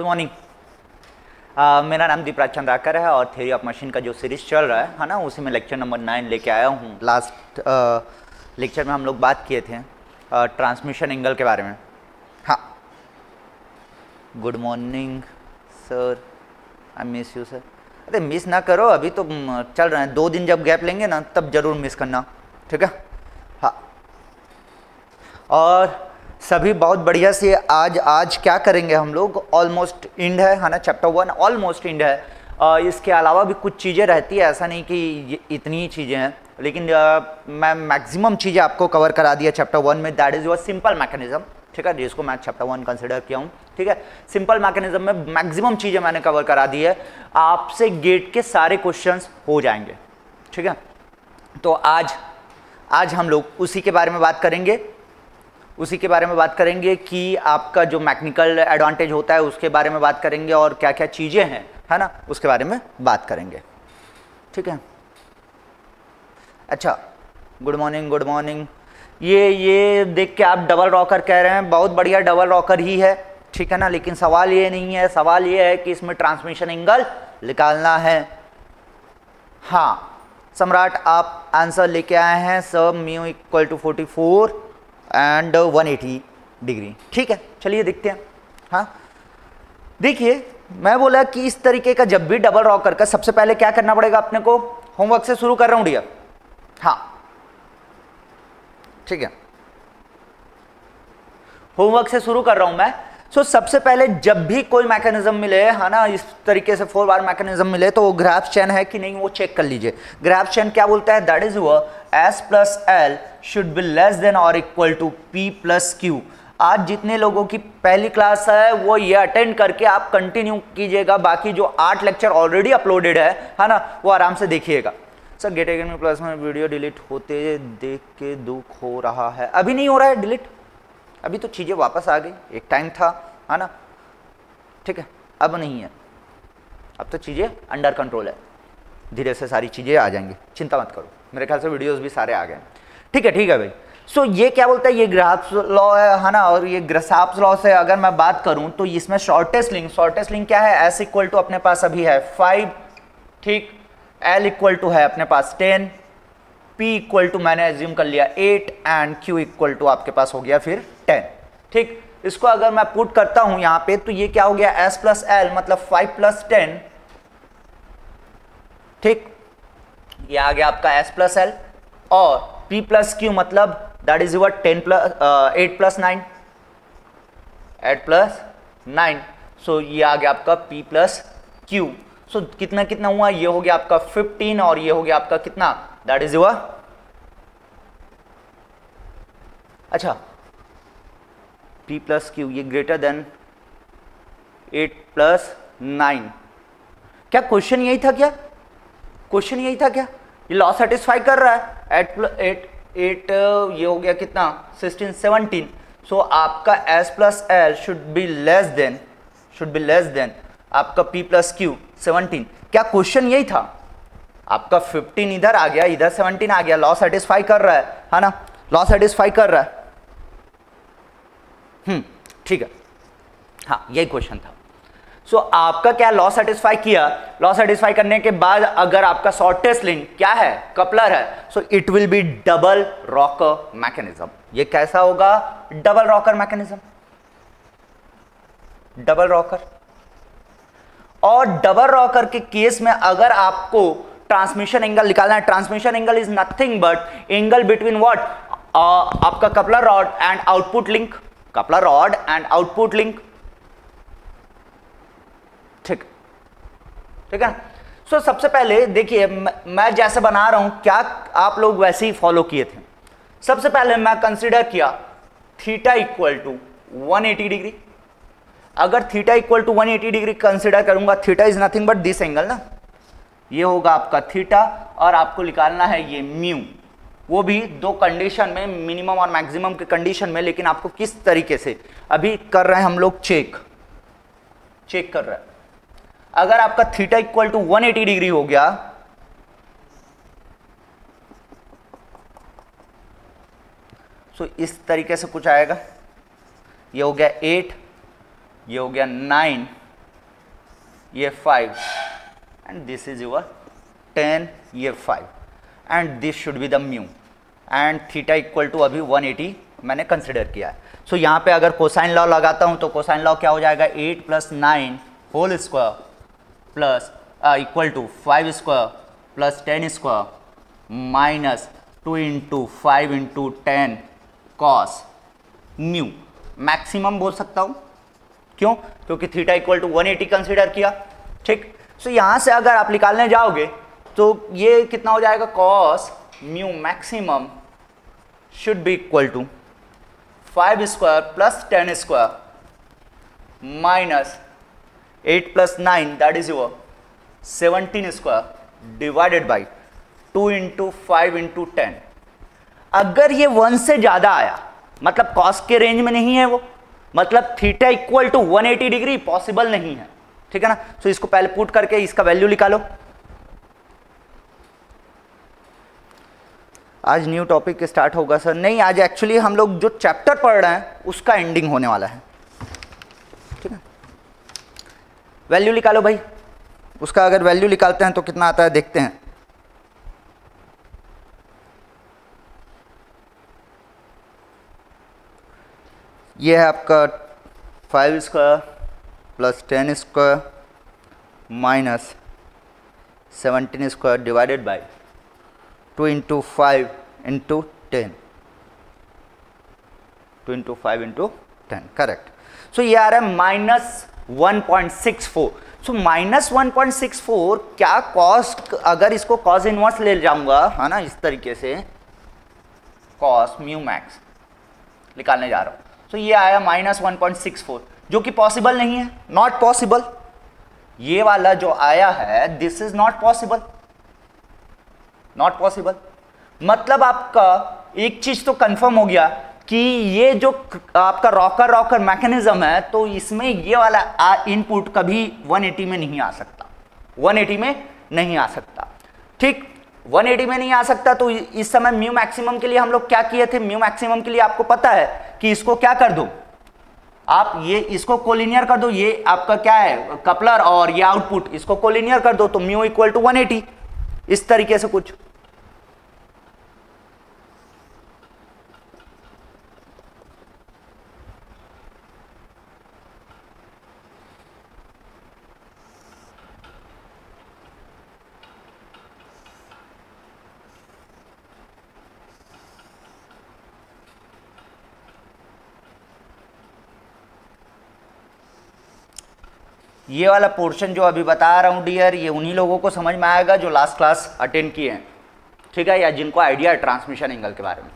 Morning. मेरा नाम दीपराज चंद्राकर है और थ्योरी ऑफ मशीन का जो सीरीज चल रहा है ना, उसी में लेक्चर नंबर 9 लेके आया हूँ। लास्ट लेक्चर में हम लोग बात किए थे ट्रांसमिशन एंगल के बारे में। हाँ, good morning sir, I miss you sir. अरे मिस ना करो, अभी तो चल रहे हैं, 2 दिन जब गैप लेंगे ना तब जरूर मिस करना, ठीक है। हाँ, और सभी बहुत बढ़िया से आज क्या करेंगे हम लोग, ऑलमोस्ट एंड है ना, चैप्टर 1 ऑलमोस्ट एंड है। इसके अलावा भी कुछ चीज़ें रहती है, ऐसा नहीं कि ये इतनी ही चीज़ें हैं, लेकिन मैं मैक्सिमम चीज़ें आपको कवर करा दिया चैप्टर 1 में। That is your simple mechanism, ठीक है, जिसको मैं चैप्टर 1 कंसिडर किया हूँ, ठीक है। सिंपल मैकेनिज्म में मैक्सिमम चीज़ें मैंने कवर करा दी है, आपसे गेट के सारे क्वेश्चंस हो जाएंगे, ठीक है। तो आज हम लोग उसी के बारे में बात करेंगे कि आपका जो मैकेनिकल एडवांटेज होता है उसके बारे में बात करेंगे, और क्या क्या चीज़ें हैं, है ना, उसके बारे में बात करेंगे, ठीक है। अच्छा, गुड मॉर्निंग। ये देख के आप डबल रॉकर कह रहे हैं, बहुत बढ़िया, डबल रॉकर ही है, ठीक है ना। लेकिन सवाल ये नहीं है, सवाल ये है कि इसमें ट्रांसमिशन एंगल निकालना है। हाँ सम्राट, आप आंसर लेके आए हैं sir, mu equal to 44 and 180 degree, ठीक है। चलिए देखते हैं। हाँ देखिए, मैं बोला कि इस तरीके का जब भी डबल रॉकर का सबसे पहले क्या करना पड़ेगा अपने को, होमवर्क से शुरू कर रहा हूं डियर। हाँ ठीक है, होमवर्क से शुरू कर रहा हूं मैं। सो सबसे पहले जब भी कोई मैकेनिज्म मिले, है ना, इस तरीके से 4 बार मैकेनिज्म मिले, तो वो ग्राफ चेन है कि नहीं वो चेक कर लीजिए। ग्राफ चेन क्या बोलता है, दैट इज वो S plus L should be less than और equal to P plus Q। आज जितने लोगों की पहली क्लास है वो ये अटेंड करके आप कंटिन्यू कीजिएगा, बाकी जो 8 लेक्चर ऑलरेडी अपलोडेड है ना, वो आराम से देखिएगा। सर गेट अकेडमी प्लस में वीडियो डिलीट होते देख के दुख हो रहा है। अभी नहीं हो रहा है डिलीट, अभी तो चीज़ें वापस आ गई, एक टाइम था, है ना, ठीक है, अब नहीं है, अब तो चीज़ें अंडर कंट्रोल है, धीरे से सारी चीज़ें आ जाएंगी, चिंता मत करो। मेरे ख्याल से वीडियोस भी सारे आ गए, ठीक है भाई। सो ये क्या बोलता है, ये ग्राफ्स लॉ है ना, और ये ग्राफ्स लॉ से अगर मैं बात करूं तो इसमें शॉर्टेस्ट लिंक क्या है, S इक्वल टू अपने पास अभी है 5, ठीक, L इक्वल टू है अपने पास 10, P इक्वल टू मैंने एज्यूम कर लिया 8 एंड Q इक्वल टू आपके पास हो गया फिर 10, ठीक। इसको अगर मैं पुट करता हूं यहां पे तो ये क्या हो गया, S प्लस L मतलब 5 प्लस 10, ठीक, ये आ गया आपका S प्लस L, और P प्लस Q मतलब that is your 8 plus 9, 8 plus 9, सो ये आ गया आपका P प्लस Q। सो कितना हुआ, ये हो गया आपका 15 और ये हो गया आपका कितना, दैट इज योर, अच्छा, P प्लस Q ये ग्रेटर देन 8 प्लस 9। क्या क्वेश्चन यही था क्या, क्वेश्चन यही था क्या, ये लॉ सेटिस्फाई कर रहा है, 8 ये हो गया कितना 16 17। सो आपका S plus L should be less then आपका P प्लस Q 17। क्या क्वेश्चन यही था, आपका 15 इधर आ गया, इधर 17 आ गया, लॉ सेटिस्फाई कर रहा है ना, लॉ सेटिस्फाई कर रहा है, ठीक है। हाँ यही क्वेश्चन था। सो आपका क्या लॉ सेटिस्फाई किया, लॉ सेटिस्फाई करने के बाद अगर आपका शॉर्टेस्ट लिंक क्या है, कपलर है, so it will be double rocker mechanism. ये कैसा होगा, double rocker mechanism, double rocker. और डबल रॉकर के केस में अगर आपको ट्रांसमिशन एंगल निकालना है, transmission angle is nothing but angle between what, आपका coupler rod and output link, coupler rod and output link, ठीक है। सो सबसे पहले देखिए, मैं जैसे बना रहा हूं, क्या आप लोग वैसे ही फॉलो किए थे। सबसे पहले मैं कंसीडर किया थीटा इक्वल टू 180 डिग्री। अगर theta equal to 180 degree consider करूंगा, theta is nothing but this angle ना, ये होगा आपका थीटा, और आपको निकालना है ये म्यू, वो भी 2 कंडीशन में, मिनिमम और मैक्सिमम के कंडीशन में। लेकिन आपको किस तरीके से अभी कर रहे हैं हम लोग, चेक कर रहे हैं। अगर आपका थीटा इक्वल टू 180 डिग्री हो गया, सो इस तरीके से कुछ आएगा, ये हो गया 8, ये हो गया 9, ये 5 एंड दिस इज योर 10, ये 5 and this should be the mu and theta equal to अभी 180 मैंने कंसिडर किया है। सो यहाँ पे अगर कोसाइन लॉ लगाता हूँ तो कोसाइन लॉ क्या हो जाएगा, 8 + 9 whole square plus equal to 5 square plus 10 square minus 2 × 5 × 10 cos mu. Maximum बोल सकता हूँ, क्यों? क्योंकि थीटा इक्वल टू 180 कंसिडर किया, ठीक। सो यहाँ से अगर आप निकालने जाओगे तो ये कितना हो जाएगा, cos mu maximum should be equal to 5 square plus 10 square minus 8 + 9 that is your 17 square divided by 2 × 5 × 10। अगर ये 1 से ज्यादा आया मतलब कॉस के रेंज में नहीं है वो, मतलब theta equal to 180 degree possible नहीं है, ठीक है ना। सो इसको पहले पुट करके इसका वैल्यू निकालो। आज न्यू टॉपिक स्टार्ट होगा सर? नहीं, आज एक्चुअली हम लोग जो चैप्टर पढ़ रहे हैं उसका एंडिंग होने वाला है, ठीक है। वैल्यू निकालो भाई, उसका अगर वैल्यू निकालते हैं तो कितना आता है देखते हैं। ये है आपका 5 square plus 10 square minus 17 square divided by 2 × 5 × 10, 2 × 5 × 10, correct. सो ये आ रहा है -1.64। सो -1.64 क्या कॉस, अगर इसको कॉस इनवर्स ले जाऊंगा है ना इस तरीके से, कॉस म्यू मैक्स निकालने जा रहा हूं, तो ये आया -1.64 जो कि पॉसिबल नहीं है, नॉट पॉसिबल। ये वाला जो आया है this is not possible, not possible. मतलब आपका एक चीज तो कंफर्म हो गया कि ये जो आपका रॉकर मैकेनिज्म है तो इसमें ये वाला इनपुट कभी 180 में नहीं आ सकता, 180 में नहीं आ सकता, ठीक। 180 में नहीं आ सकता तो इस समय म्यू मैक्सिमम के लिए हम लोग क्या किए थे, म्यू मैक्सिमम के लिए आपको पता है कि इसको क्या कर दो आप, ये इसको कोलिनियर कर दो, ये आपका क्या है कपलर और ये आउटपुट, इसको कोलिनियर कर दो तो म्यू इक्वल टू 180, इस तरीके से कुछ। ये वाला पोर्शन जो अभी बता रहा हूँ डियर, ये उन्हीं लोगों को समझ में आएगा जो लास्ट क्लास अटेंड किए हैं, ठीक है, या जिनको आइडिया है ट्रांसमिशन एंगल के बारे में।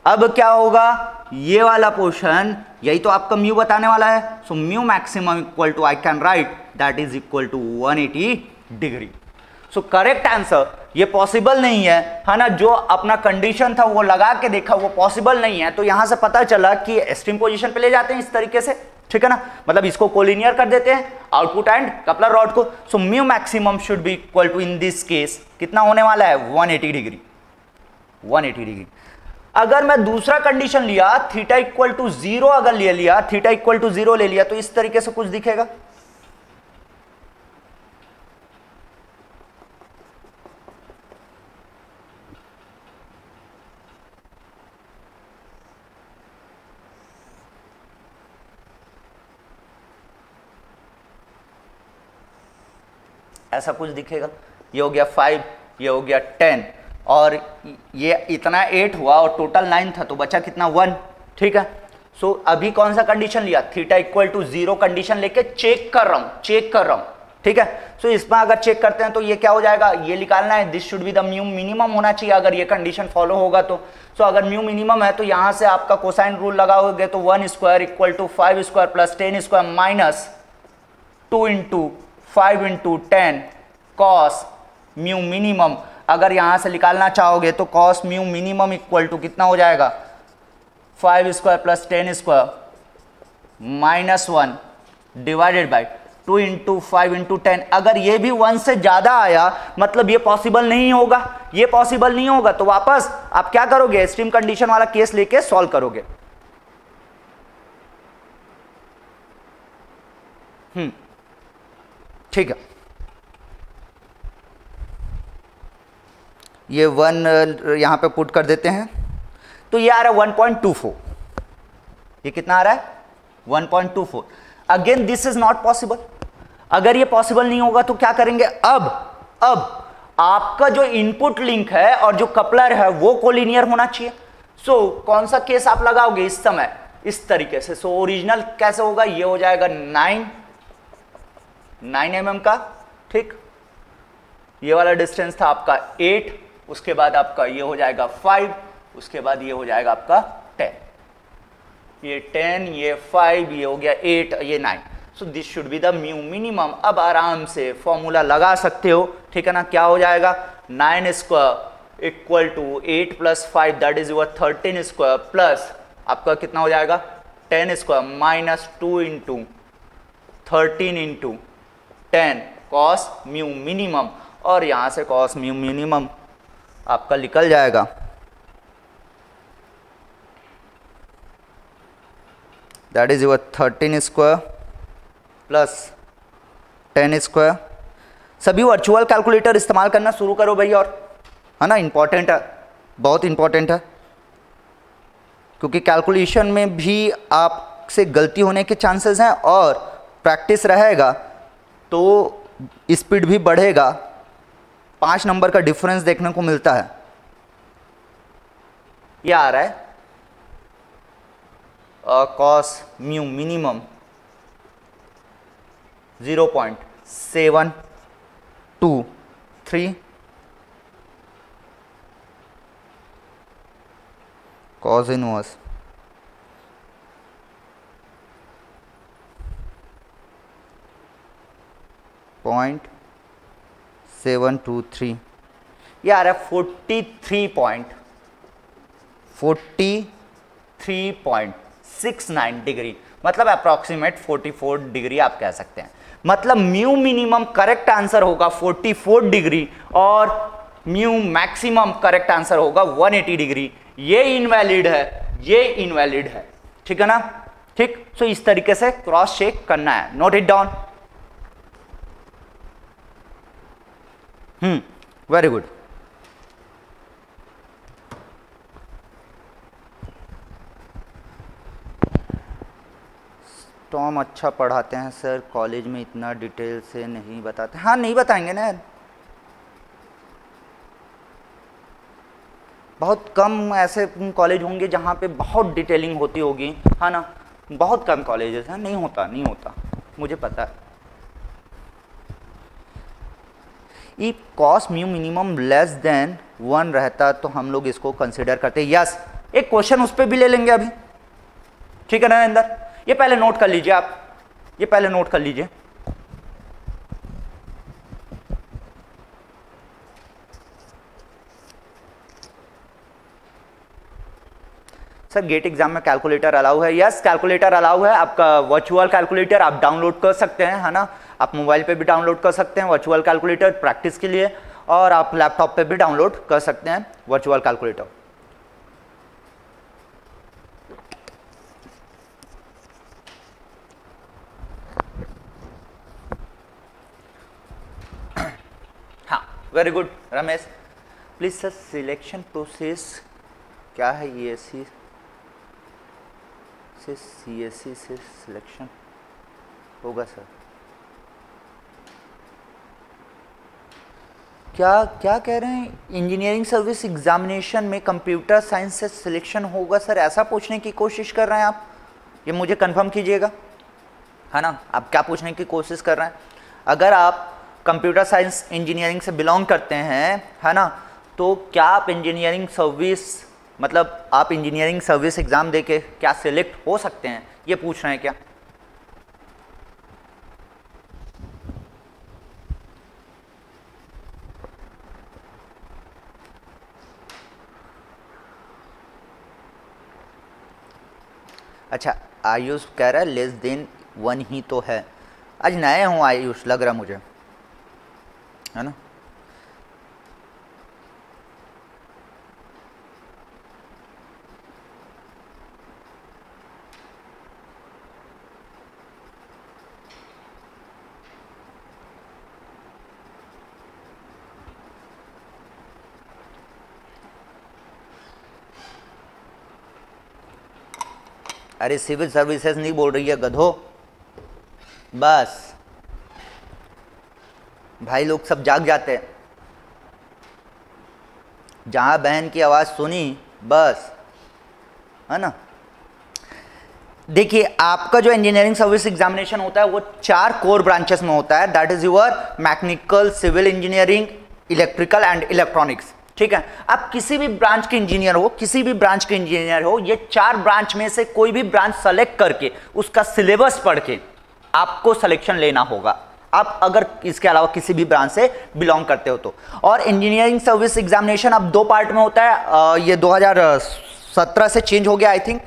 अब क्या होगा, ये वाला पोर्शन यही तो आपका म्यू बताने वाला है। So mu maximum equal to I can write that is equal to 180 degree. So correct answer, ये पॉसिबल नहीं है ना, जो अपना कंडीशन था वो लगा के देखा वो पॉसिबल नहीं है, तो यहां से पता चला कि एक्सट्रीम पोजीशन पे ले जाते हैं इस तरीके से, ठीक है ना, मतलब इसको कोलिनियर कर देते हैं आउटपुट एंड कपलर रॉड को। So mu maximum should be equal to in this case कितना होने वाला है 180 डिग्री, 180 डिग्री। अगर मैं दूसरा कंडीशन लिया थीटा इक्वल टू 0, अगर ले लिया थीटा इक्वल टू 0 ले लिया तो इस तरीके से कुछ दिखेगा। ऐसा कुछ दिखेगा। ये हो गया 5, ये हो गया 10 और ये इतना 8 हुआ और टोटल 9 था तो बचा कितना 1, ठीक है। सो अभी कौन सा कंडीशन लिया, थीटा इक्वल टू 0 कंडीशन लेके चेक कर रहा हूं, ठीक है। सो इसमें अगर चेक करते हैं तो ये क्या हो जाएगा, ये निकालना है, this should be the mu minimum होना चाहिए अगर ये कंडीशन फॉलो होगा तो। सो अगर म्यू मिनिमम है तो यहां से आपका कोसाइन रूल लगाओगे तो 1 square equal to 5 square plus 10 square minus 2 × 5 × 10 cos mu minimum. अगर यहां से निकालना चाहोगे तो cos mu minimum equal to कितना हो जाएगा 5 square plus 10 square minus 1 divided by 2 × 5 × 10। अगर ये भी 1 से ज्यादा आया मतलब ये पॉसिबल नहीं होगा, ये पॉसिबल नहीं होगा तो वापस आप क्या करोगे, एक्सट्रीम कंडीशन वाला केस लेके सॉल्व करोगे। ठीक है, ये 1 यहां पे पुट कर देते हैं, तो ये आ रहा है 1.24। ये कितना आ रहा है? 1.24। Again this is not possible. अगर ये पॉसिबल नहीं होगा तो क्या करेंगे? अब आपका जो इनपुट लिंक है और जो कपलर है वो कोलिनियर होना चाहिए। सो कौन सा केस आप लगाओगे इस समय? इस तरीके से। सो ओरिजिनल कैसे होगा? ये हो जाएगा 9 mm का, ठीक। ये वाला डिस्टेंस था आपका 8, उसके बाद आपका ये हो जाएगा 5, उसके बाद ये हो जाएगा आपका 10। ये 10, ये 5, ये हो गया 8, ये 9। So this should be the mu minimum. अब आराम से फॉर्मूला लगा सकते हो, ठीक है ना। क्या हो जाएगा? 9 square equal to 8 + 5 that is your 13 square plus आपका कितना हो जाएगा? 10 square minus 2 into 13 into 10 cos mu minimum, और यहां से कॉस म्यू मिनिमम आपका निकल जाएगा। That is your 13 square plus 10 square. सभी वर्चुअल कैलकुलेटर इस्तेमाल करना शुरू करो भाई, और है ना, इंपॉर्टेंट है, बहुत इंपॉर्टेंट है, क्योंकि कैलकुलेशन में भी आपसे गलती होने के चांसेस हैं, और प्रैक्टिस रहेगा तो स्पीड भी बढ़ेगा। 5 नंबर का डिफरेंस देखने को मिलता है। ये आ रहा है cos mu minimum 0.723 cos inverse 0.723, ये आ रहा है 43.69 डिग्री, मतलब अप्रॉक्सीमेट 44 डिग्री आप कह सकते हैं। मतलब म्यू मिनिमम करेक्ट आंसर होगा 44 डिग्री और म्यू मैक्सिमम करेक्ट आंसर होगा 180 डिग्री। ये इनवैलिड है, ये इनवैलिड है, ठीक है ना। ठीक, सो इस तरीके से क्रॉस चेक करना है। Note it down. Very good. Tom अच्छा पढ़ाते हैं सर, कॉलेज में इतना डिटेल से नहीं बताते। हाँ, नहीं बताएंगे ना यार, बहुत कम ऐसे कॉलेज होंगे जहाँ पे बहुत डिटेलिंग होती होगी, है ना। बहुत कम कॉलेजेस हैं, नहीं होता, नहीं होता, मुझे पता है। E cos mu minimum less than 1 रहता तो हम लोग इसको कंसिडर करते। यस, एक क्वेश्चन उस पर भी ले लेंगे अभी, ठीक है ना अंदर। ये पहले नोट कर लीजिए आप, ये पहले नोट कर लीजिए। सर गेट एग्जाम में कैलकुलेटर अलाउ है? यस, कैलकुलेटर अलाउ है। आपका वर्चुअल कैलकुलेटर आप डाउनलोड कर सकते हैं, है ना। आप मोबाइल पे भी डाउनलोड कर सकते हैं वर्चुअल कैलकुलेटर प्रैक्टिस के लिए, और आप लैपटॉप पे भी डाउनलोड कर सकते हैं वर्चुअल कैलकुलेटर। हाँ, very good Ramesh. Please sir selection process क्या है? ESC से CSC से सिलेक्शन होगा सर? क्या क्या कह रहे हैं? इंजीनियरिंग सर्विस एग्जामिनेशन में कंप्यूटर साइंस से सिलेक्शन होगा सर, ऐसा पूछने की कोशिश कर रहे हैं आप? ये मुझे कंफर्म कीजिएगा, है ना। आप क्या पूछने की कोशिश कर रहे हैं? अगर आप कंप्यूटर साइंस इंजीनियरिंग से बिलोंग करते हैं, है ना, तो क्या आप इंजीनियरिंग सर्विस, मतलब आप इंजीनियरिंग सर्विस एग्ज़ाम देके क्या सिलेक्ट हो सकते हैं, ये पूछ रहे हैं क्या? अच्छा, आयुष कह रहा है लेस देन 1 ही तो है। आज नए हूँ आयुष, लग रहा मुझे, है ना। अरे सिविल सर्विसेज नहीं बोल रही है गधो, बस भाई लोग सब जाग जाते हैं, जहां बहन की आवाज सुनी बस, है ना। देखिए आपका जो इंजीनियरिंग सर्विस एग्जामिनेशन होता है वो 4 कोर ब्रांचेस में होता है, that is your mechanical, civil engineering, electrical and electronics. ठीक है, आप किसी भी ब्रांच के इंजीनियर हो, किसी भी ब्रांच के इंजीनियर हो, ये 4 ब्रांच में से कोई भी ब्रांच सेलेक्ट करके उसका सिलेबस पढ़ के आपको सिलेक्शन लेना होगा, आप अगर इसके अलावा किसी भी ब्रांच से बिलोंग करते हो तो। और इंजीनियरिंग सर्विस एग्जामिनेशन अब 2 पार्ट में होता है, ये 2017 से चेंज हो गया आई थिंक,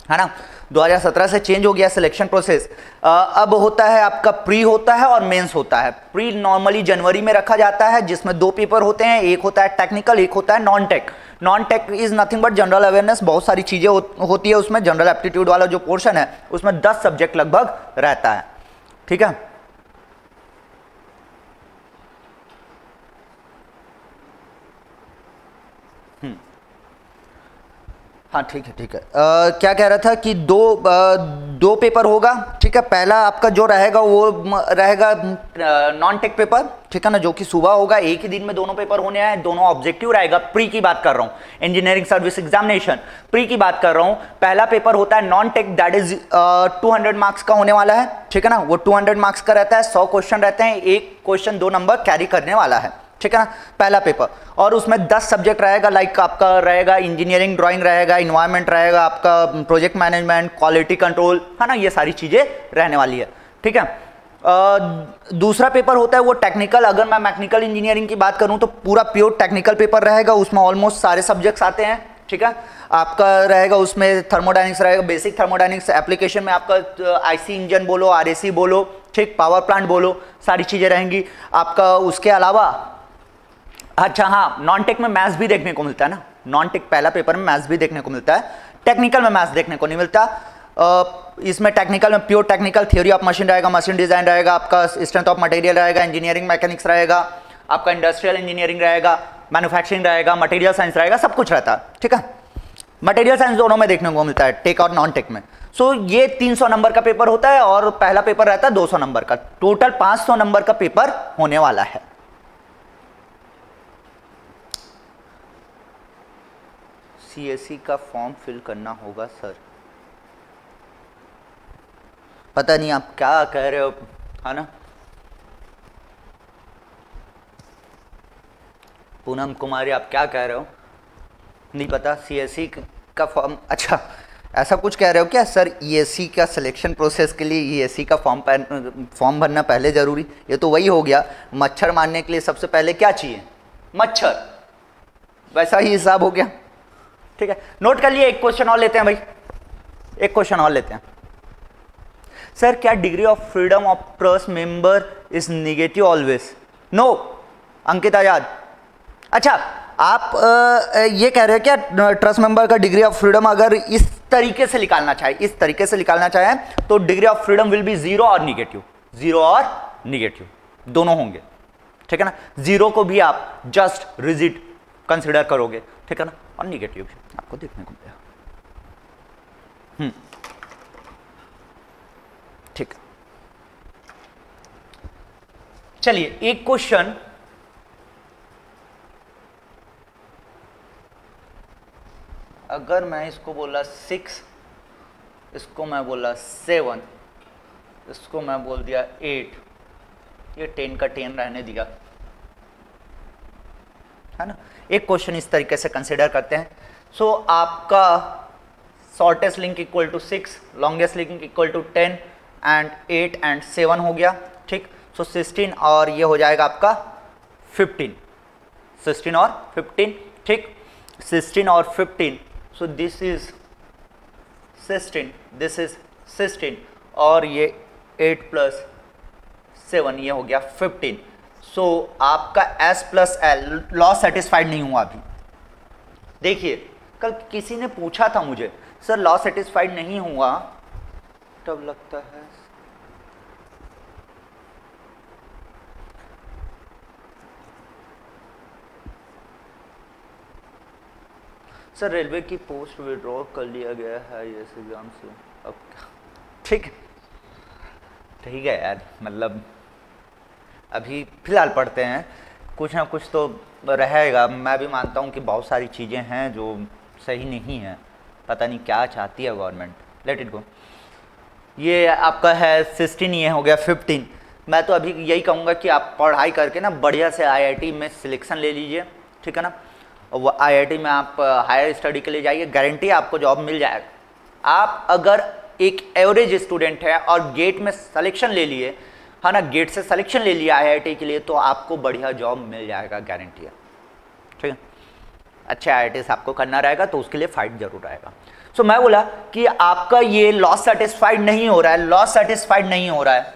है ना, 2017 से चेंज हो गया सिलेक्शन प्रोसेस। अब होता है आपका प्री होता है और मेंस होता है। प्री नॉर्मली जनवरी में रखा जाता है, जिसमें 2 पेपर होते हैं, एक होता है टेक्निकल, एक होता है non tech. Non tech is nothing but general awareness, बहुत सारी चीजें होती है उसमें। जनरल एप्टीट्यूड वाला जो पोर्शन है उसमें 10 सब्जेक्ट लगभग रहता है। ठीक है, हाँ ठीक है ठीक है। क्या कह रहा था कि दो पेपर होगा। ठीक है, पहला आपका जो रहेगा वो रहेगा नॉन टेक पेपर, ठीक है ना, जो कि सुबह होगा, एक ही दिन में दोनों पेपर होने हैं, दोनों ऑब्जेक्टिव रहेगा। प्री की बात कर रहा हूँ, इंजीनियरिंग सर्विस एग्जामिनेशन प्री की बात कर रहा हूँ। पहला पेपर होता है non tech, that is 200 marks का होने वाला है। ठीक है ना, वो 200 मार्क्स का रहता है, 100 क्वेश्चन रहते हैं, एक क्वेश्चन 2 नंबर कैरी करने वाला है। ठीक है ना, पहला पेपर। और उसमें 10 सब्जेक्ट रहेगा, लाइक आपका रहेगा इंजीनियरिंग ड्राइंग रहेगा, इन्वायरमेंट रहेगा, आपका प्रोजेक्ट मैनेजमेंट, क्वालिटी कंट्रोल, है ना, ये सारी चीजें रहने वाली है। ठीक है, दूसरा पेपर होता है वो टेक्निकल। अगर मैं मैकेनिकल इंजीनियरिंग की बात करूं तो पूरा प्योर टेक्निकल पेपर रहेगा, उसमें ऑलमोस्ट सारे सब्जेक्ट्स आते हैं। ठीक है, आपका रहेगा उसमें थर्मोडायनिक्स रहेगा, बेसिक थर्मोडायनिक्स, एप्लीकेशन में आपका आईसी इंजन बोलो, आरएसी बोलो, ठीक, पावर प्लांट बोलो, सारी चीजें रहेंगी आपका। उसके अलावा अच्छा हाँ, नॉन टेक में मैथ्स भी देखने को मिलता है ना, नॉन टेक पहला पेपर में मैथ्स भी देखने को मिलता है, टेक्निकल में मैथ्स देखने को नहीं मिलता। इसमें टेक्निकल में pure technical, theory of machine रहेगा, मशीन डिजाइन रहेगा, आपका स्ट्रेंथ ऑफ मटेरियल रहेगा, इंजीनियरिंग मैकेनिक्स रहेगा, आपका इंडस्ट्रियल इंजीनियरिंग रहेगा, मैन्युफैक्चरिंग रहेगा, मटेरियल साइंस रहेगा, सब कुछ रहता है। ठीक है, मटेरियल साइंस दोनों में देखने को मिलता है, टेक और नॉन टेक में। सो ये 300 नंबर का पेपर होता है और पहला पेपर रहता है 200 नंबर का, टोटल 500 नंबर का पेपर होने वाला है। सीएससी का फॉर्म फिल करना होगा सर, पता नहीं आप क्या कह रहे हो, है ना। पूनम कुमारी आप क्या कह रहे हो, नहीं पता सीएससी का फॉर्म, अच्छा ऐसा कुछ कह रहे हो क्या सर। ईएससी का सिलेक्शन प्रोसेस के लिए ईएससी का फॉर्म भरना पहले जरूरी, ये तो वही हो गया, मच्छर मारने के लिए सबसे पहले क्या चाहिए, मच्छर, वैसा ही हिसाब हो गया। ठीक है, नोट कर लिए। एक क्वेश्चन और लेते हैं भाई, एक क्वेश्चन और लेते हैं। सर क्या degree of freedom of truss member is negative always? No, Ankit Azad. अच्छा, आप ये कह रहे हैं क्या ट्रस्ट मेंबर का डिग्री ऑफ फ्रीडम अगर इस तरीके से निकालना चाहे, इस तरीके से निकालना चाहे तो degree of freedom will be 0 और निगेटिव, 0 और निगेटिव दोनों होंगे। ठीक है ना, 0 को भी आप जस्ट रिजिड कंसिडर करोगे, ठीक है ना, और निगेटिव आपको देखने को मिलेगा। ठीक, चलिए एक क्वेश्चन, अगर मैं इसको बोला 6, इसको मैं बोला 7, इसको मैं बोल दिया 8, ये 10 का 10 रहने दिया, है ना। एक क्वेश्चन इस तरीके से कंसिडर करते हैं। सो आपका shortest link equal to 6, longest link equal to 10 and 8 and 7 हो गया। ठीक, सो 16 और ये हो जाएगा आपका 15, 16 और 15। ठीक, 16 और 15, सो दिस इज 16, दिस इज 16 और ये 8 प्लस 7, ये हो गया 15। सो आपका S plus L law satisfied नहीं हुआ अभी। देखिए कल किसी ने पूछा था मुझे, सर लॉ सेटिस्फाइड नहीं हुआ, तब लगता है सर रेलवे की पोस्ट विड्रॉ कर लिया गया है इस एग्ज़ाम से, अब ठीक है यार, मतलब अभी फ़िलहाल पढ़ते हैं, कुछ ना कुछ तो रहेगा। मैं भी मानता हूँ कि बहुत सारी चीज़ें हैं जो सही नहीं हैं, पता नहीं क्या चाहती है गवर्नमेंट, लेट इट गो। ये आपका है 16, ये हो गया 15। मैं तो अभी यही कहूँगा कि आप पढ़ाई करके ना बढ़िया से आईआईटी में सिलेक्शन ले लीजिए, ठीक है ना। और वो आईआईटी में आप हायर स्टडी के लिए जाइए, गारंटी आपको जॉब मिल जाएगा। आप अगर एक एवरेज स्टूडेंट है और गेट में सिलेक्शन ले लिए, है ना, गेट से सिलेक्शन ले लिया आईआईटी के लिए, तो आपको बढ़िया जॉब मिल जाएगा, गारंटी है, ठीक है। अच्छा आईआईटी से आपको करना रहेगा तो उसके लिए फाइट जरूर रहेगा। सो मैं बोला कि आपका ये लॉस सेटिस्फाइड नहीं हो रहा है, लॉस सेटिस्फाइड नहीं हो रहा है,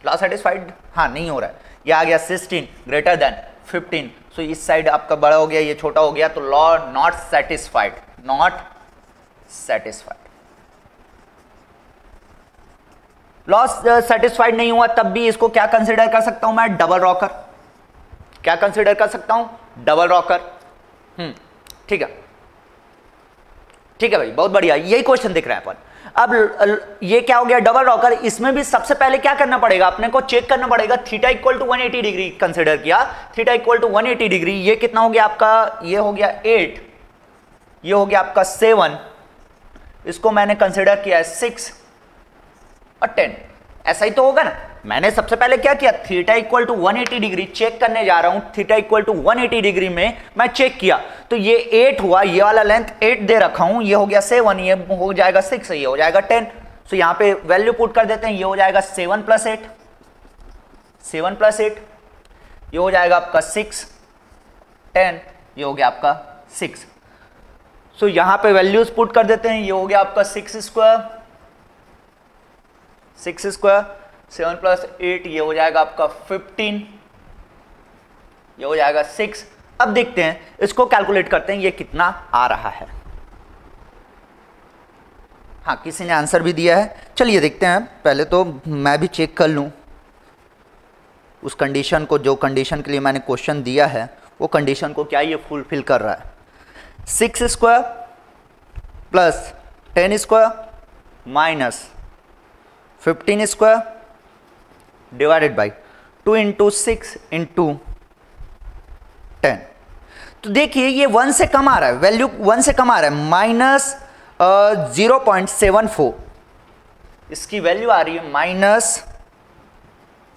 लॉस सेटिस्फाइड हाँ नहीं हो रहा है। ये आ गया 16 ग्रेटर देन 15, सो इस साइड आपका बड़ा हो गया, ये छोटा हो गया, तो law not satisfied, not satisfied. Loss satisfied नहीं हुआ तब भी इसको क्या कंसिडर कर सकता हूं मैं, डबल रॉकर। क्या कंसिडर कर सकता हूं, डबल रॉकर। ठीक है, ठीक है भाई, बहुत बढ़िया, यही क्वेश्चन दिख रहा है अपन। अब ये क्या हो गया, डबल रॉकर। इसमें भी सबसे पहले क्या करना पड़ेगा, अपने को चेक करना पड़ेगा, theta equal to 180 degree consider किया, थीटा इक्वल टू 180 डिग्री। ये कितना हो गया आपका, ये हो गया 8, ये हो गया आपका 7, इसको मैंने कंसिडर किया है 6 और 10, ऐसा ही तो होगा ना। मैंने सबसे पहले क्या किया, theta equal to 180 degree check करने जा रहा हूं, थीटा इक्वल टू 180 डिग्री में मैं चेक किया तो ये 8 हुआ, ये वाला लेंथ 8 दे रखा हूं, ये हो गया 7, ये हो जाएगा 6, ये हो जाएगा 10। सो यहां पे वैल्यू पुट कर देते हैं, ये हो जाएगा 7 + 8, 7 + 8, ये हो जाएगा आपका 6, 10, ये हो गया आपका 6। सो यहां पे वैल्यूज पुट कर देते हैं, ये हो गया आपका 6 स्क्वायर, 6 स्क्वायर, 7 + 8, ये हो जाएगा आपका 15, ये हो जाएगा 6। अब देखते हैं, इसको कैलकुलेट करते हैं, ये कितना आ रहा है। हाँ, किसी ने आंसर भी दिया है, चलिए देखते हैं। पहले तो मैं भी चेक कर लूं उस कंडीशन को, जो कंडीशन के लिए मैंने क्वेश्चन दिया है वो कंडीशन को क्या ये फुलफिल कर रहा है। 6 square plus 10 square minus 15 square divided by 2 × 6 × 10। तो देखिए ये 1 से कम आ रहा है, वैल्यू 1 से कम आ रहा है, माइनस 0.74, इसकी वैल्यू आ रही है माइनस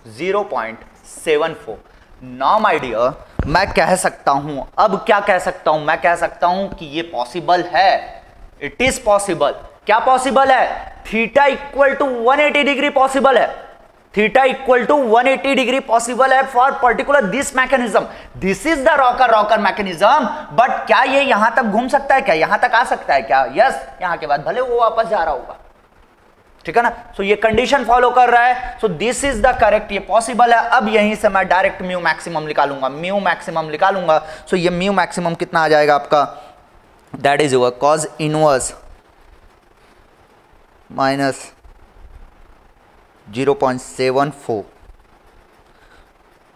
0.74। नाउ माय डियर, मैं कह सकता हूं, अब क्या कह सकता हूं, मैं कह सकता हूं कि ये पॉसिबल है, इट इज पॉसिबल। क्या पॉसिबल है, theta equal to 180 degree possible है, theta equal to 180 degree possible है for particular this mechanism, this is the rocker mechanism. But क्या ये यहां तक घूम सकता है, क्या यहां तक आ सकता है क्या, यस, यहां के बाद भले वो वापस जा रहा होगा, ठीक है ना। सो ये कंडीशन फॉलो कर रहा है, सो दिस इज द करेक्ट, ये पॉसिबल है। अब यहीं से मैं डायरेक्ट म्यू मैक्सिमम निकालूंगा, म्यू मैक्सिमम निकालूंगा। सो ये म्यू मैक्सिमम कितना आ जाएगा आपका, that is your cause inverse minus 0.74।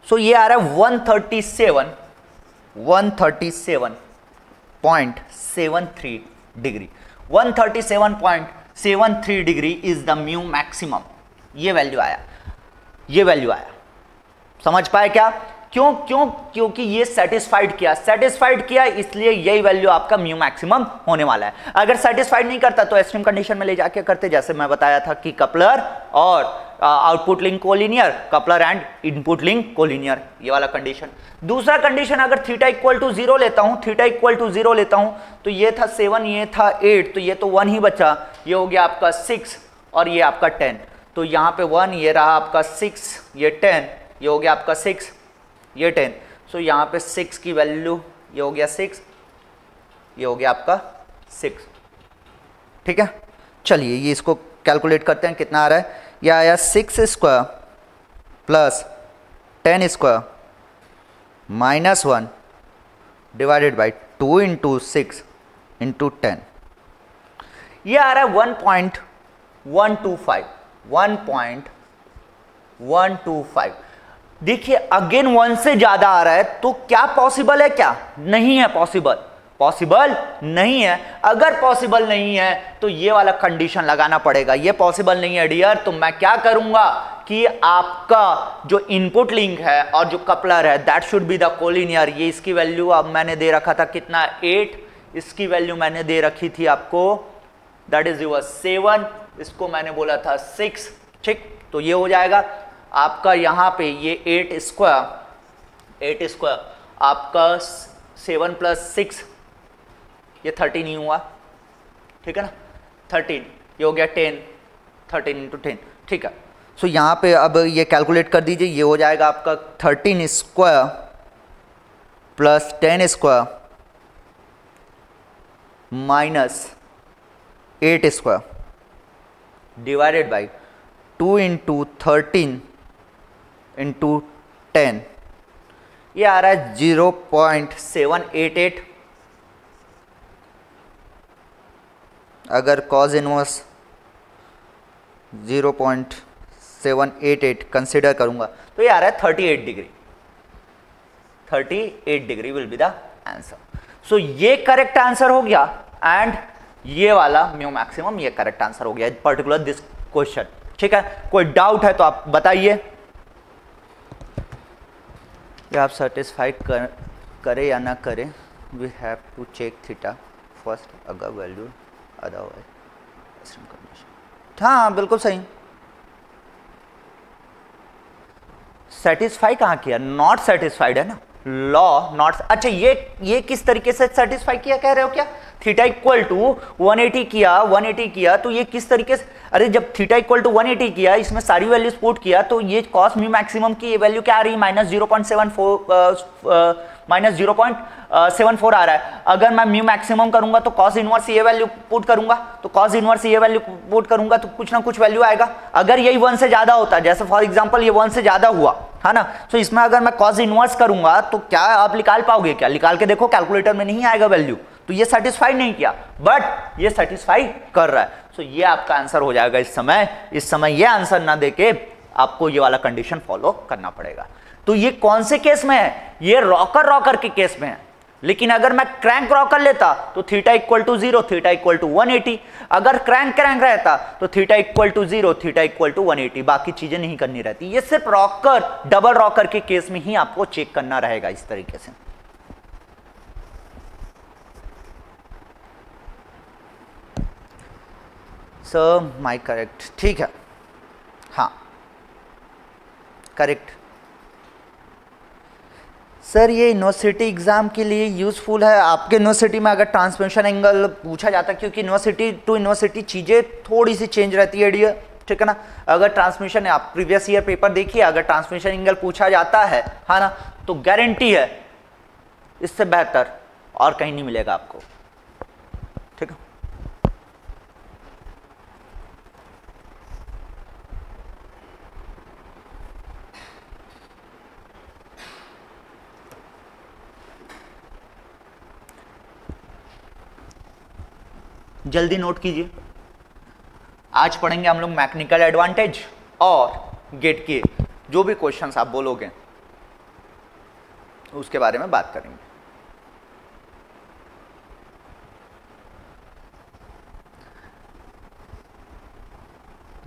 सो ये आ रहा है 137.73 degree, 137.73 degree is the mu maximum. ये वैल्यू आया, ये वैल्यू आया, समझ पाए क्या, क्योंकि ये सेटिस्फाइड किया, इसलिए यही वैल्यू आपका म्यू मैक्सिमम होने वाला है। अगर सेटिस्फाइड नहीं करता तो एक्सट्रीम कंडीशन में ले जाके करते, जैसे मैं बताया था कि कपलर और output link collinear, coupler and input link collinear, ये वाला कंडीशन। दूसरा कंडीशन, अगर थीटा इक्वल टू 0 लेता हूं, थीटा इक्वल टू 0 लेता हूं, तो ये था 7, ये था 8, तो ये तो 1 ही बचा, ये हो गया आपका 6 और ये आपका 10, तो यहाँ पे 1, ये रहा आपका 6, ये 10, ये हो गया आपका 6, ये 10। सो यहाँ पे 6 की वैल्यू, ये हो गया 6, ये हो गया आपका 6, ठीक है। चलिए ये इसको कैलकुलेट करते हैं, कितना आ रहा है, यह आया 6 square plus 10 square minus 1 divided by 2 × 6 × 10, ये आ रहा है 1.125, 1.125। देखिए अगेन 1 से ज्यादा आ रहा है तो क्या पॉसिबल है, क्या नहीं है पॉसिबल, पॉसिबल नहीं है। अगर पॉसिबल नहीं है तो ये वाला कंडीशन लगाना पड़ेगा, ये पॉसिबल नहीं है डियर, तो मैं क्या करूंगा कि आपका जो इनपुट लिंक है और जो कपलर है that should be the collinear. ये इसकी वैल्यू अब मैंने दे रखा था कितना 8, इसकी वैल्यू मैंने दे रखी थी आपको दैट इज योर 7, इसको मैंने बोला था 6, ठीक। तो ये हो जाएगा आपका यहाँ पे ये 8 स्क्वायर आपका 7 + 6 ये 13 ही हुआ, ठीक है ना, 13 ये हो गया 10, 13 × 10, ठीक है। सो यहाँ पे अब ये कैलकुलेट कर दीजिए, ये हो जाएगा आपका 13 square + 10 square - 8 square divided by 2 × 13 × 10, ये आ रहा है 0.788। अगर cos इनवर्स 0.788 कंसिडर करूंगा तो ये आ रहा है 38 degree, 38 degree will be the answer. So ये करेक्ट आंसर हो गया एंड ये वाला म्यू मैक्सिमम ये करेक्ट आंसर हो गया पर्टिकुलर दिस क्वेश्चन, ठीक है। कोई डाउट है तो आप बताइए, या आप सेटिस्फाई करें या ना करें, we have to check theta first अगर वैल्यू अदरवाइज। हाँ बिल्कुल सही, सेटिस्फाई कहाँ किया, नॉट सेटिस्फाइड है ना, लॉ नॉट। अच्छा ये किस तरीके से सेटिस्फाई किया कह रहे हो क्या, थीटा इक्वल टू 180 किया तो ये किस तरीके से, अरे जब थीटा इक्वल टू 180 किया इसमें सारी वैल्यूज पुट किया तो ये कॉस म्यू मैक्सिमम की ये वैल्यू क्या आ रही है -0.74 आ रहा है। अगर मैं म्यू मैक्सिमम करूंगा तो कॉस इनवर्स ये वैल्यू पुट करूंगा, तो कॉस इनवर्स ये वैल्यू पुट करूंगा तो कुछ ना कुछ वैल्यू आएगा। अगर यही 1 से ज्यादा होता, जैसे फॉर एग्जांपल ये 1 से ज्यादा हुआ है ना, तो इसमें अगर मैं कॉस इनवर्स करूंगा तो क्या आप निकाल पाओगे, क्या निकाल के देखो, कैलकुलेटर में नहीं आएगा वैल्यू, तो ये सेटिस्फाई नहीं किया, बट ये सेटिस्फाई कर रहा है। सो ये आपका आंसर हो जाएगा इस समय ये आंसर ना देके आपको ये वाला कंडीशन फॉलो करना पड़ेगा। तो ये कौन से केस में है, ये रॉकर के केस में है। लेकिन अगर मैं क्रैंक रॉकर लेता तो theta equal to 0, theta equal to 180। अगर क्रैंक रहता तो theta equal to 0, theta equal to 180, बाकी चीजें नहीं करनी रहती। ये सिर्फ रॉकर, डबल रॉकर के केस में ही आपको चेक करना रहेगा इस तरीके से। सर माई करेक्ट, ठीक है, हाँ करेक्ट। सर ये यूनिवर्सिटी एग्जाम के लिए यूजफुल है, आपके यूनिवर्सिटी में अगर ट्रांसमिशन एंगल पूछा जाता है, क्योंकि यूनिवर्सिटी टू यूनिवर्सिटी चीज़ें थोड़ी सी चेंज रहती है डियर, ठीक है ना। अगर ट्रांसमिशन, आप प्रीवियस ईयर पेपर देखिए, अगर ट्रांसमिशन एंगल पूछा जाता है ना, तो गारंटी है इससे बेहतर और कहीं नहीं मिलेगा आपको, ठीक है। जल्दी नोट कीजिए, आज पढ़ेंगे हम लोग मैकेनिकल एडवांटेज और गेट के जो भी क्वेश्चंस आप बोलोगे उसके बारे में बात करेंगे।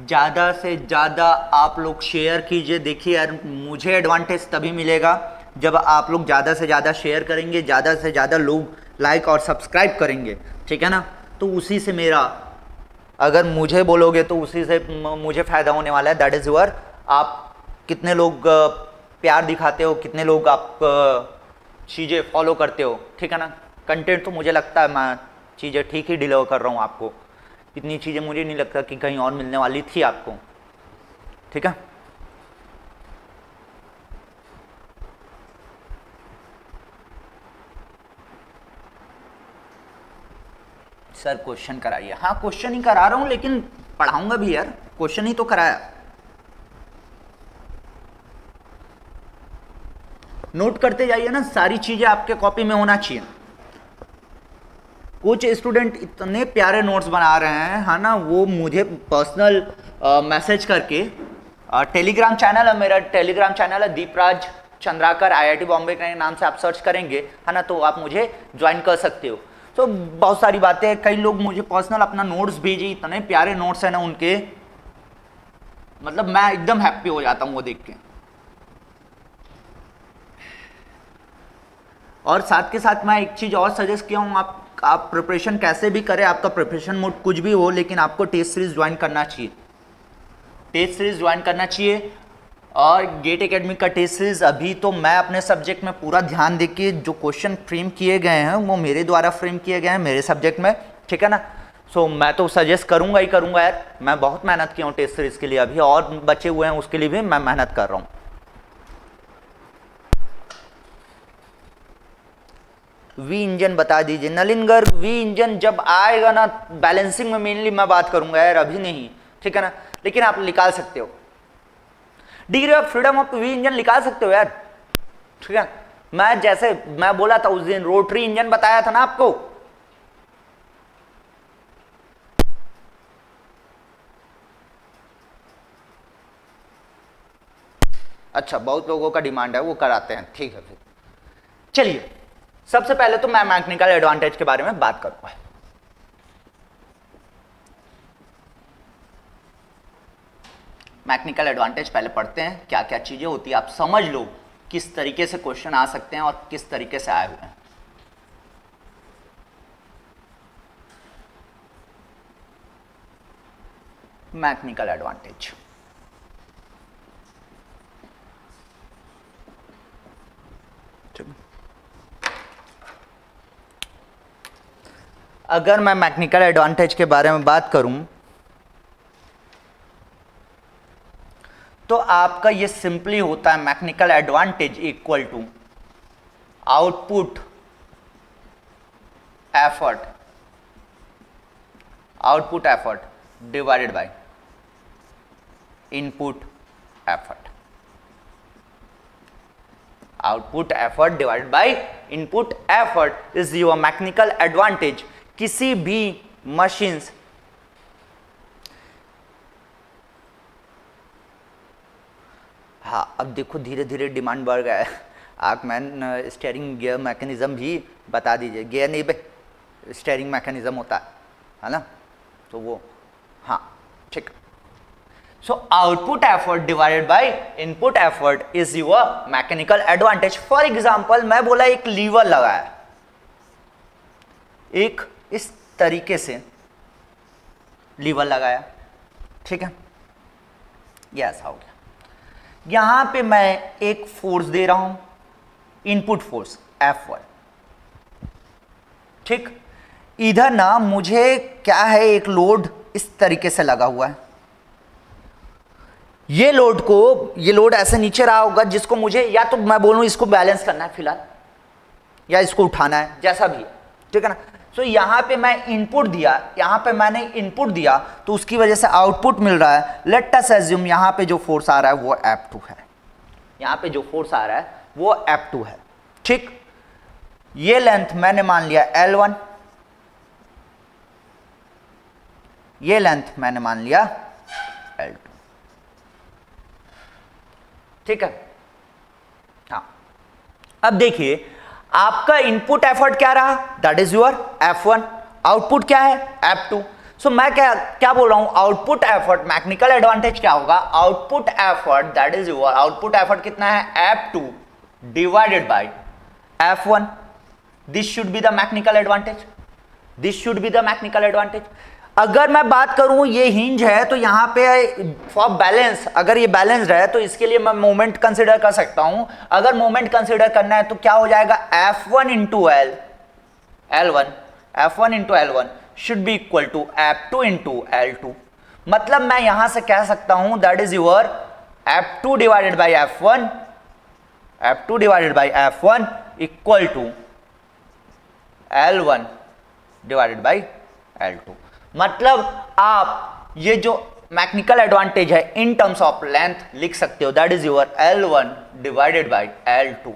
ज़्यादा से ज़्यादा आप लोग शेयर कीजिए। देखिए यार, मुझे एडवांटेज तभी मिलेगा जब आप लोग ज़्यादा से ज़्यादा शेयर करेंगे, ज़्यादा से ज़्यादा लोग लाइक और सब्सक्राइब करेंगे, ठीक है ना। तो उसी से मेरा, अगर मुझे बोलोगे तो उसी से मुझे फ़ायदा होने वाला है। दैट इज़ योर, आप कितने लोग प्यार दिखाते हो, कितने लोग आप चीज़ें फॉलो करते हो, ठीक है ना। कंटेंट तो मुझे लगता है मैं चीज़ें ठीक ही डिलीवर कर रहा हूँ आपको, इतनी चीज़ें मुझे नहीं लगता कि कहीं और मिलने वाली थी आपको, ठीक है। सर क्वेश्चन कराइए, हाँ क्वेश्चन ही करा रहा हूँ, लेकिन पढ़ाऊंगा भी यार, क्वेश्चन ही तो कराया। नोट करते जाइए ना, सारी चीजें आपके कॉपी में होना चाहिए। कुछ स्टूडेंट इतने प्यारे नोट्स बना रहे हैं, है ना, वो मुझे पर्सनल मैसेज करके टेलीग्राम चैनल है मेरा, टेलीग्राम चैनल है दीपराज चंद्राकर IIT बॉम्बे के नाम से आप सर्च करेंगे, है ना, तो आप मुझे ज्वाइन कर सकते हो। तो बहुत सारी बातें, कई लोग मुझे पर्सनल अपना नोट्स भेजे, इतने प्यारे नोट्स है ना उनके, मतलब मैं एकदम हैप्पी हो जाता हूँ वो देख के। और साथ के साथ मैं एक चीज़ और सजेस्ट किया हूँ, आप प्रिपरेशन कैसे भी करें, आपका प्रिपरेशन मोड कुछ भी हो, लेकिन आपको टेस्ट सीरीज ज्वाइन करना चाहिए, टेस्ट सीरीज ज्वाइन करना चाहिए। और गेट एकेडमी का टेस्ट सीरीज अभी तो मैं अपने सब्जेक्ट में पूरा ध्यान देके जो क्वेश्चन फ्रेम किए गए हैं वो मेरे द्वारा फ्रेम किए गए हैं मेरे सब्जेक्ट में, ठीक है ना। सो मैं तो सजेस्ट करूंगा ही करूंगा यार, मैं बहुत मेहनत किया हूँ टेस्ट सीरीज के लिए, अभी और बचे हुए हैं उसके लिए भी मैं मेहनत कर रहा हूँ। वी इंजन बता दीजिए नलिन गर्ग, वी इंजन जब आएगा ना बैलेंसिंग में मेनली मैं बात करूंगा यार, अभी नहीं, ठीक है ना, लेकिन आप निकाल सकते हो degree of freedom of we engine निकाल सकते हो यार, ठीक है। मैं जैसे मैं बोला था उस दिन रोटरी इंजन बताया था ना आपको, अच्छा बहुत लोगों का डिमांड है वो कराते हैं, ठीक है। फिर चलिए सबसे पहले तो मैं मैकेनिकल एडवांटेज के बारे में बात करूंगा। मैकेनिकल एडवांटेज पहले पढ़ते हैं, क्या क्या चीजें होती है, आप समझ लो किस तरीके से क्वेश्चन आ सकते हैं और किस तरीके से आए हुए हैं। मैकेनिकल एडवांटेज, अगर मैं मैकेनिकल एडवांटेज के बारे में बात करूं तो आपका ये सिंपली होता है mechanical advantage equal to output effort divided by input effort, output effort divided by input effort is your mechanical advantage. किसी भी मशीन्स हाँ, अब देखो धीरे धीरे डिमांड बढ़ गया है, आप मैन स्टीयरिंग गियर मैकेनिज्म भी बता दीजिए, गियर नहीं भाई स्टीयरिंग मैकेनिज्म होता है ना, तो वो हाँ ठीक। So output effort divided by input effort is your mechanical advantage. For example मैं बोला एक लीवर लगाया, एक इस तरीके से लीवर लगाया, ठीक है, ये ऐसा हो गया। यहां पे मैं एक फोर्स दे रहा हूं, इनपुट फोर्स F1, ठीक। इधर ना मुझे क्या है, एक लोड इस तरीके से लगा हुआ है, ये लोड ऐसे नीचे रहा होगा जिसको मुझे या तो मैं बोलूं इसको बैलेंस करना है फिलहाल, या इसको उठाना है, जैसा भी है, ठीक है ना। सो यहां पे मैं इनपुट दिया, यहां पे मैंने इनपुट दिया तो उसकी वजह से आउटपुट मिल रहा है। लेट अस अज्यूम यहां पे जो फोर्स आ रहा है वो F2 है, यहां पे जो फोर्स आ रहा है वो F2 है, ठीक। ये लेंथ मैंने मान लिया L1, ये लेंथ मैंने मान लिया L2, ठीक है। हाँ अब देखिए आपका इनपुट एफर्ट क्या रहा, that is your F1, output क्या है F2। सो मैं क्या बोल रहा हूं, आउटपुट एफर्ट मैकेनिकल एडवांटेज क्या होगा, output effort that is your, output effort कितना है F2 divided by F1, this should be the mechanical advantage, this should be the mechanical advantage. अगर मैं बात करूं ये हिंज है तो यहां पे फॉर बैलेंस, अगर ये बैलेंस्ड है तो इसके लिए मैं मोमेंट कंसीडर कर सकता हूं। अगर मोमेंट कंसीडर करना है तो क्या हो जाएगा, F1 into L1, F1 into L1 should be equal to F2 into L2। मतलब मैं यहां से कह सकता हूं that is your F2 divided by F1, F2 divided by F1 equal to L1 divided by L2। मतलब आप ये जो मैकेनिकल एडवांटेज है इन टर्म्स ऑफ लेंथ लिख सकते हो, that is your L1 divided by L2।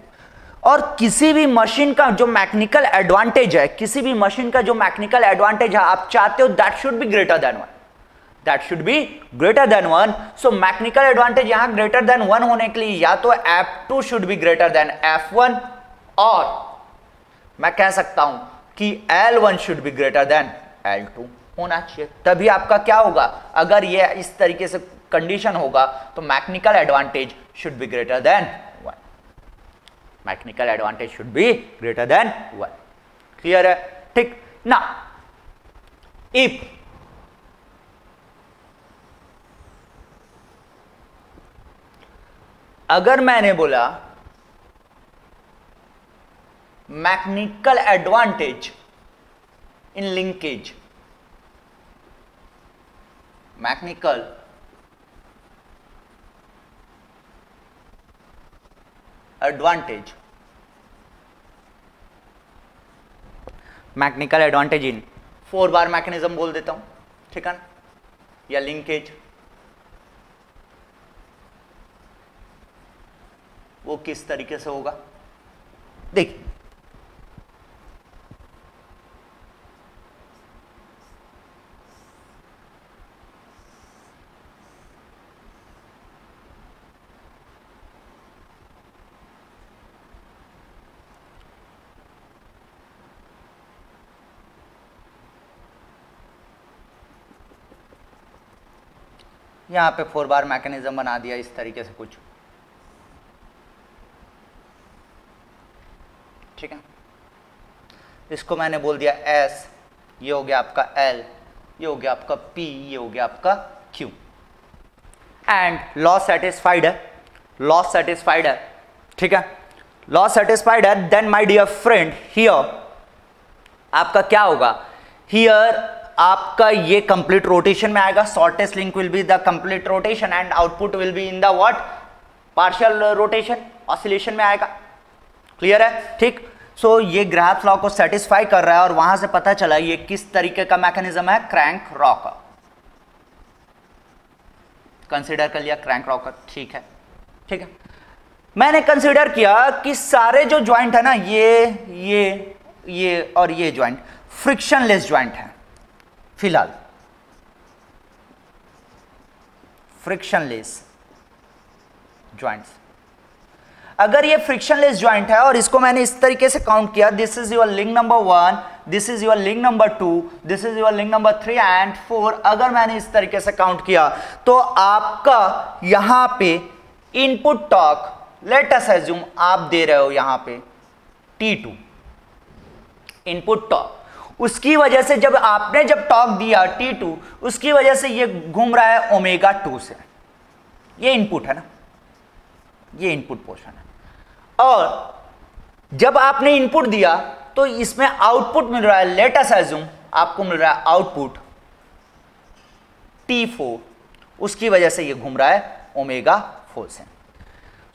और किसी भी मशीन का जो मैकेनिकल एडवांटेज है, किसी भी मशीन का जो मैकेनिकल एडवांटेज है आप चाहते हो that should be greater than 1, that should be greater than 1. So mechanical advantage यहां ग्रेटर देन 1 होने के लिए या तो F2 should be greater than F1 और मैं कह सकता हूं कि L1 should be greater than L2 होना चाहिए. तभी आपका क्या होगा, अगर ये इस तरीके से कंडीशन होगा तो mechanical advantage should be greater than 1. Mechanical advantage should be greater than 1. Clear है? ठीक ना. इफ अगर मैंने बोला मैकेनिकल एडवांटेज इन linkage, mechanical advantage, mechanical advantage इन 4 बार मैकेनिज्म बोल देता हूं, ठीक है ना, या लिंकेज, वो किस तरीके से होगा देखिए. यहां पे 4 बार मैकेनिज्म बना दिया इस तरीके से कुछ, ठीक है. इसको मैंने बोल दिया S, ये हो गया आपका L, ये हो गया आपका P, ये हो गया आपका Q. एंड लॉ सेटिस्फाइड है, लॉ सेटिस्फाइड है, ठीक है. लॉ सेटिस्फाइड है, then my dear friend here आपका क्या होगा, हियर आपका ये कंप्लीट रोटेशन में आएगा. Shortest link will be the complete rotation and output will be in the what, partial rotation, oscillation में आएगा. क्लियर है? ठीक. सो ये ग्राफ्स लॉ को सेटिस्फाई कर रहा है और वहां से पता चला ये किस तरीके का मैकेनिज्म है, क्रैंक रॉकर. कंसीडर कर लिया क्रैंक रॉकर, ठीक है. ठीक है, मैंने कंसीडर किया कि सारे जो ज्वाइंट है ना, ये और ये ज्वाइंट फ्रिक्शनलेस ज्वाइंट है फिलहाल, फ्रिक्शनलेस ज्वाइंट्स. अगर ये फ्रिक्शनलेस ज्वाइंट है और इसको मैंने इस तरीके से काउंट किया, this is your link number 1, this is your link number 2, this is your link number 3 and 4. अगर मैंने इस तरीके से काउंट किया तो आपका यहां पे input torque, late us assume आप दे रहे हो यहां पे T2 इनपुट टॉर्क. उसकी वजह से जब आपने जब टॉर्क दिया T2, उसकी वजह से ये घूम रहा है ओमेगा 2 से. ये इनपुट है ना, ये इनपुट पोर्शन है. और जब आपने इनपुट दिया तो इसमें आउटपुट मिल रहा है, लेट अस अज्यूम आपको मिल रहा है आउटपुट T4, उसकी वजह से ये घूम रहा है ओमेगा 4 से.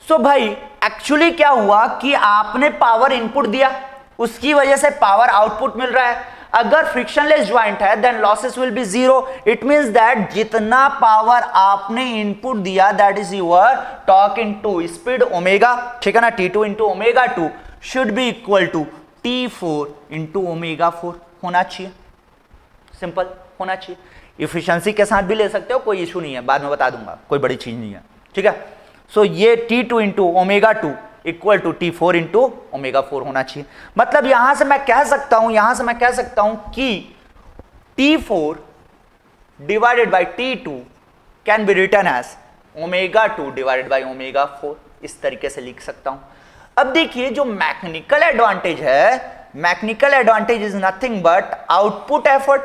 सो भाई एक्चुअली क्या हुआ कि आपने पावर इनपुट दिया, उसकी वजह से पावर आउटपुट मिल रहा है. अगर फ्रिक्शनलेस ज्वाइंट है then losses will be 0. It means that जितना पावर आपने इनपुट दिया that is your torque into speed omega, ठीक है ना. T2 into omega 2 should be equal to T4 into omega 4 होना चाहिए. सिंपल होना चाहिए. इफिशिएंसी के साथ भी ले सकते हो, कोई इशू नहीं है, बाद में बता दूंगा, कोई बड़ी चीज नहीं है, ठीक है. सो ये T2 into omega 2 equal to T4 into omega 4 होना चाहिए. मतलब यहां से मैं कह सकता हूं कि T4 divided by T2 can be written as omega 2 divided by omega 4. इस तरीके से लिख सकता हूं. अब देखिए जो मैकेनिकल एडवांटेज है, mechanical advantage is nothing but output effort.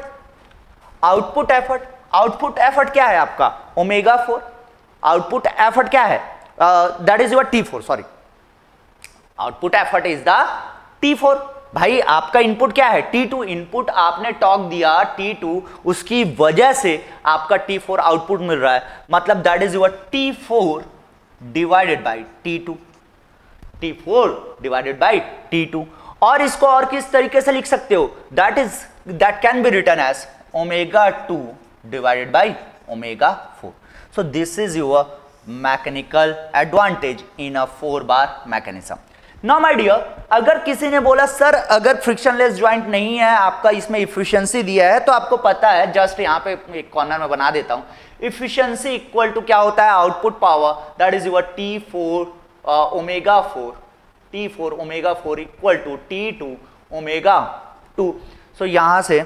Output effort, output effort क्या है आपका ओमेगा 4. आउटपुट एफर्ट क्या है, that is your T4, sorry, output effort is the T4. भाई आपका इनपुट क्या है T2, इनपुट आपने टॉर्क दिया T2, उसकी वजह से आपका T4 आउटपुट मिल रहा है. मतलब that is your T4 divided by T2, T4 divided by T2. और इसको और किस तरीके से लिख सकते हो, that can be written as omega 2 divided by omega 4. So this is your mechanical advantage in a 4 bar mechanism. Now my dear, अगर किसी ने बोला सर अगर फ्रिक्शनलेस ज्वाइंट नहीं है आपका, इसमें इफिशिएंसी दिया है, तो आपको पता है, जस्ट यहां पे एक कॉर्नर में बना देता हूं, इफिशिएंसी इक्वल टू क्या होता है, output power, that is your T4 omega 4, T4 omega 4 equal to T2 omega 2। So यहां से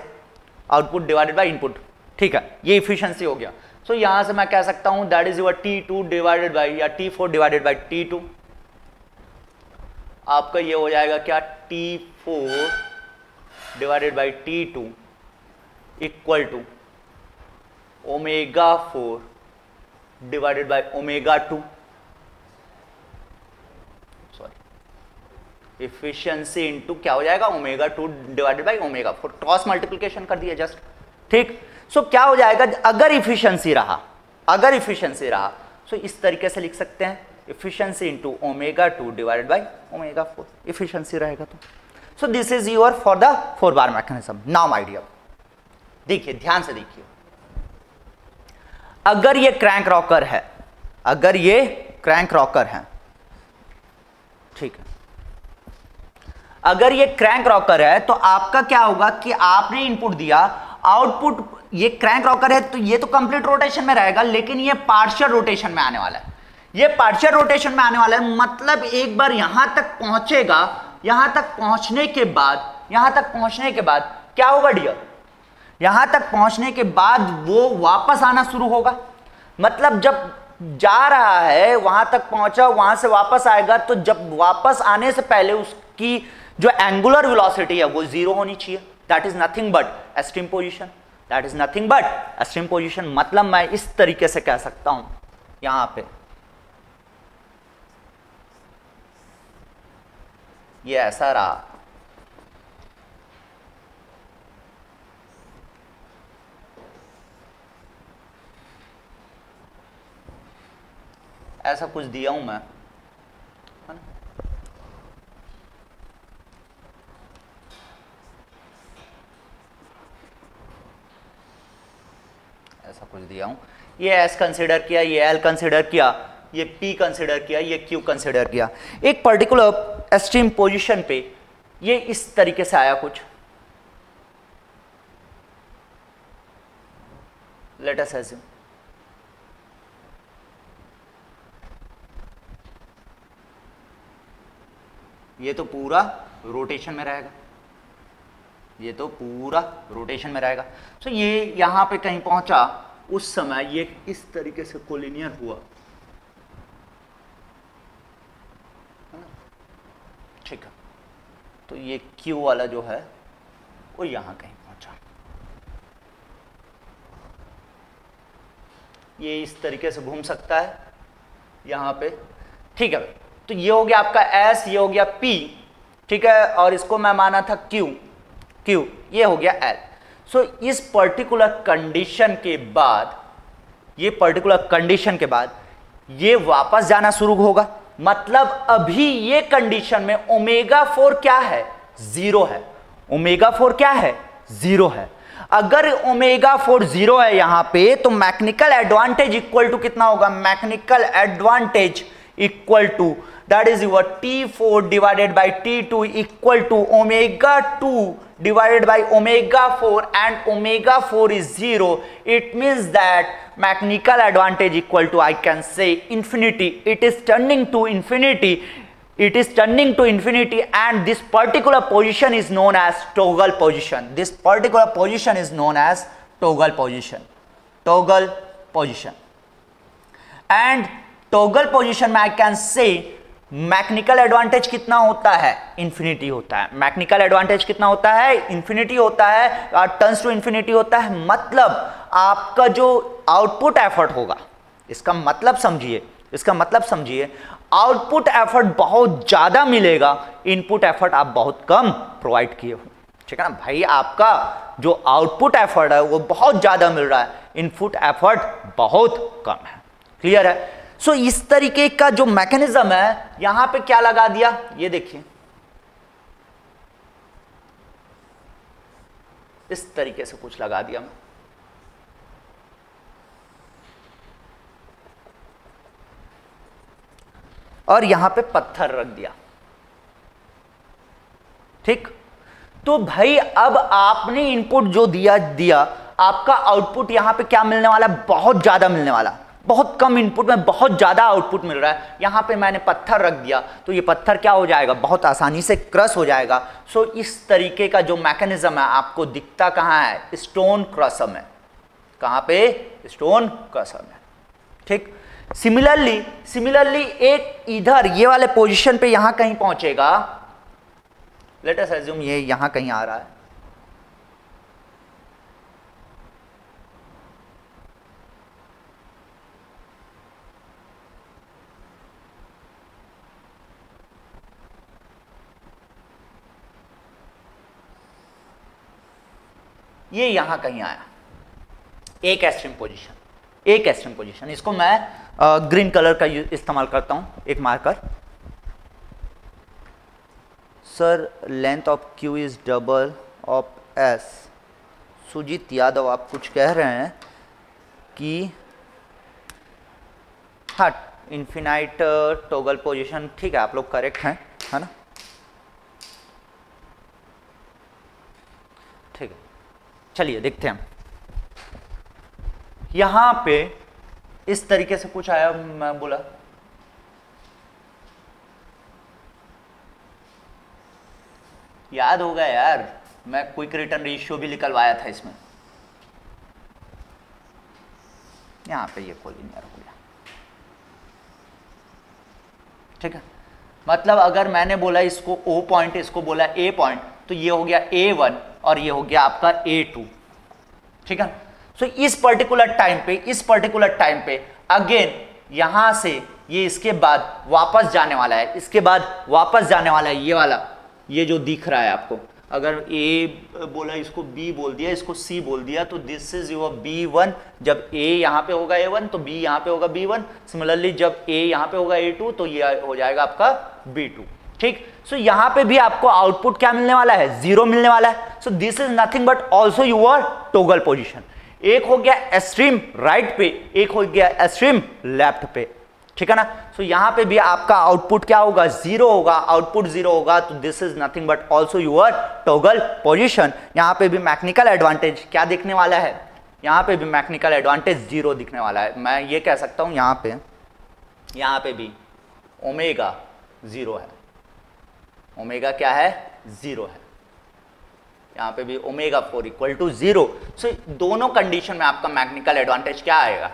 आउटपुट डिवाइडेड बाय इनपुट, ठीक है, ये इफिशिएंसी हो गया। सो यहां से मैं कह सकता हूं that is your T2 divided by या T4 डिवाइडेड बाय T2, आपका ये हो जाएगा क्या, T4 divided by T2 equal to omega 4 divided by omega 2, sorry efficiency into क्या हो जाएगा, omega 2 divided by omega 4, cross multiplication कर दिया जस्ट, ठीक। सो क्या हो जाएगा, अगर इफिशिएंसी रहा, सो इस तरीके से लिख सकते हैं, efficiency into omega 2 divided by omega 4, efficiency रहेगा तो। So this is your for the 4 bar mechanism. Now my dear, देखिए ध्यान से देखिए, अगर ये क्रैंक रॉकर है, ठीक है, अगर ये क्रैंक रॉकर है तो आपका क्या होगा कि आपने इनपुट दिया, आउटपुट, ये क्रैंक रॉकर है तो ये तो कंप्लीट रोटेशन में रहेगा, लेकिन ये पार्शियल रोटेशन में आने वाला है, मतलब एक बार यहां तक पहुंचेगा, यहां तक पहुंचने के बाद क्या होगा डियर, यहां तक पहुंचने के बाद वो वापस आना शुरू होगा, मतलब जब जा रहा है वहां तक पहुंचा, वहां से वापस आएगा, तो जब वापस आने से पहले उसकी जो एंगुलर वेलोसिटी है वो 0 होनी चाहिए, that is nothing but extreme position, मतलब मैं इस तरीके से कह सकता हूं, यहां पे ये ऐसा रहा, ऐसा कुछ दिया हूं मैं, है ना, ऐसा कुछ दिया हूं, ये S कंसिडर किया, ये L कंसिडर किया, ये P कंसिडर किया, ये Q कंसिडर किया, एक पर्टिकुलर एक्सट्रीम पोजीशन पे ये इस तरीके से आया कुछ, लेट अस अज्यूम ये तो पूरा रोटेशन में रहेगा, सो ये यहां पे कहीं पहुंचा, उस समय ये इस तरीके से कोलिनियर हुआ, ठीक है, तो ये Q वाला जो है वो यहां कहीं पहुंचा, ये इस तरीके से घूम सकता है यहां पे, ठीक है। तो ये हो गया आपका S, ये हो गया P, ठीक है, और इसको मैं माना था Q, ये हो गया L। सो इस पर्टिकुलर कंडीशन के बाद ये वापस जाना शुरू होगा, मतलब अभी ये कंडीशन में ओमेगा 4 क्या है, 0 है, अगर ओमेगा 4 0 है यहां पे, तो मैकेनिकल एडवांटेज इक्वल टू कितना होगा, equal to that is your T4 divided by T2 equal to omega 2 divided by omega 4, and omega 4 is 0. It means that mechanical advantage equal to, I can say, infinity. It is turning to infinity, and this particular position is known as toggle position. And toggle position में I can say mechanical advantage कितना होता है, infinity होता है, turns to infinity होता है, मतलब आपका जो आउटपुट एफर्ट होगा, इसका मतलब समझिए, आउटपुट एफर्ट बहुत ज्यादा मिलेगा, इनपुट एफर्ट आप बहुत कम प्रोवाइड किए हो, ठीक है ना भाई, आपका जो आउटपुट एफर्ट है वो बहुत ज्यादा मिल रहा है, इनपुट एफर्ट बहुत कम है, क्लियर है। सो इस तरीके का जो मैकेनिज्म है, यहां पे क्या लगा दिया, ये देखिए, इस तरीके से कुछ लगा दिया मैं, और यहां पे पत्थर रख दिया, ठीक। तो भाई अब आपने इनपुट जो दिया आपका आउटपुट यहां पे क्या मिलने वाला है, बहुत ज्यादा मिलने वाला, बहुत कम इनपुट में बहुत ज्यादा आउटपुट मिल रहा है। यहां पे मैंने पत्थर रख दिया तो ये पत्थर क्या हो जाएगा, बहुत आसानी से क्रश हो जाएगा। सो इस तरीके का जो मैकेनिज्म है आपको दिखता कहां है, स्टोन क्रशर में। कहां पे, स्टोन क्रशर में। ठीक। सिमिलरली एक इधर ये वाले पोजीशन पे यहां कहीं पहुंचेगा, लेट अस अज्यूम ये यहां कहीं आ रहा है, ये यहां कहीं आया, एक एक्सट्रीम पोजीशन। इसको मैं ग्रीन कलर का इस्तेमाल करता हूं, एक marker. Sir length of Q is double of S. Sujit Yadav आप कुछ कह रहे हैं कि हाँ इन्फिनाइट टॉगल पोजीशन, ठीक है आप लोग करेक्ट हैं, है ना। ठीक है चलिए देखते हैं हम। यहां पे इस तरीके से कुछ आया, मैं बोला याद होगा यार, मैं क्विक रिटर्न रेशियो भी निकलवाया था इसमें। यहां पे ये कोलिनियर हो गया, ठीक है। मतलब अगर मैंने बोला इसको O पॉइंट, इसको बोला A पॉइंट, तो ये हो गया A1 और ये हो गया आपका A2, ठीक है। सो इस पर्टिकुलर टाइम पे अगेन यहां से ये इसके बाद वापस जाने वाला है, ये वाला, ये जो दिख रहा है आपको, अगर A बोला इसको B बोल दिया, इसको C बोल दिया, तो दिस इज योर B1। जब A यहाँ पे होगा A1 तो B यहाँ पे होगा B1। सिमिलरली जब A यहाँ पे होगा A2 तो ये हो जाएगा आपका B2, ठीक। सो यहाँ पे भी आपको आउटपुट क्या मिलने वाला है, 0 मिलने वाला है। सो this is nothing but also your toggle position. एक हो गया एक्सट्रीम राइट पे, एक हो गया एक्सट्रीम लेफ्ट पे, ठीक है ना। सो यहां पे भी आपका आउटपुट क्या होगा, 0 होगा, आउटपुट 0 होगा, तो this is nothing but also your toggle position. यहां पे भी मैकेनिकल एडवांटेज क्या दिखने वाला है, यहां पे भी मैकेनिकल एडवांटेज 0 दिखने वाला है। मैं ये कह सकता हूं यहां पे भी ओमेगा 0 है, ओमेगा क्या है, 0 है। यहां पे भी ओमेगा 4 इक्वल टू 0। सो दोनों कंडीशन में आपका मैकेनिकल एडवांटेज क्या आएगा,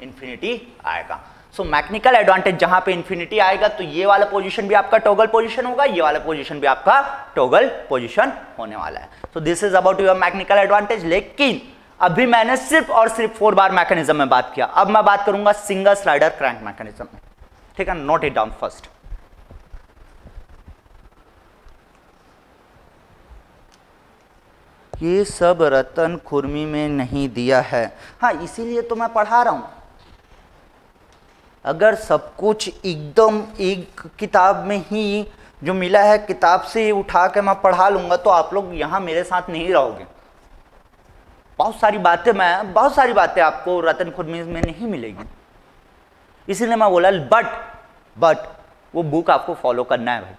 इंफिनिटी आएगा। सो मैकेनिकल एडवांटेज जहां पे इंफिनिटी आएगा तो ये वाला पोजीशन भी आपका टॉगल पोजीशन होगा, ये वाला पोजीशन भी आपका टॉगल पोजीशन होने वाला है। सो this is about your mechanical advantage. लेकिन अभी मैंने सिर्फ और सिर्फ 4 बार मैकेनिज्म में बात किया, अब मैं बात करूंगा सिंगल स्लाइडर क्रैंक मैकेनिज्म में, ठीक है। Note it down first. ये सब रतन खुरमी में नहीं दिया है, हाँ इसीलिए तो मैं पढ़ा रहा हूं। अगर सब कुछ एकदम एक किताब में ही जो मिला है, किताब से उठा के मैं पढ़ा लूंगा तो आप लोग यहां मेरे साथ नहीं रहोगे। बहुत सारी बातें आपको रतन खुरमी में नहीं मिलेगी, इसीलिए मैं बोला बट वो बुक आपको फॉलो करना है भाई,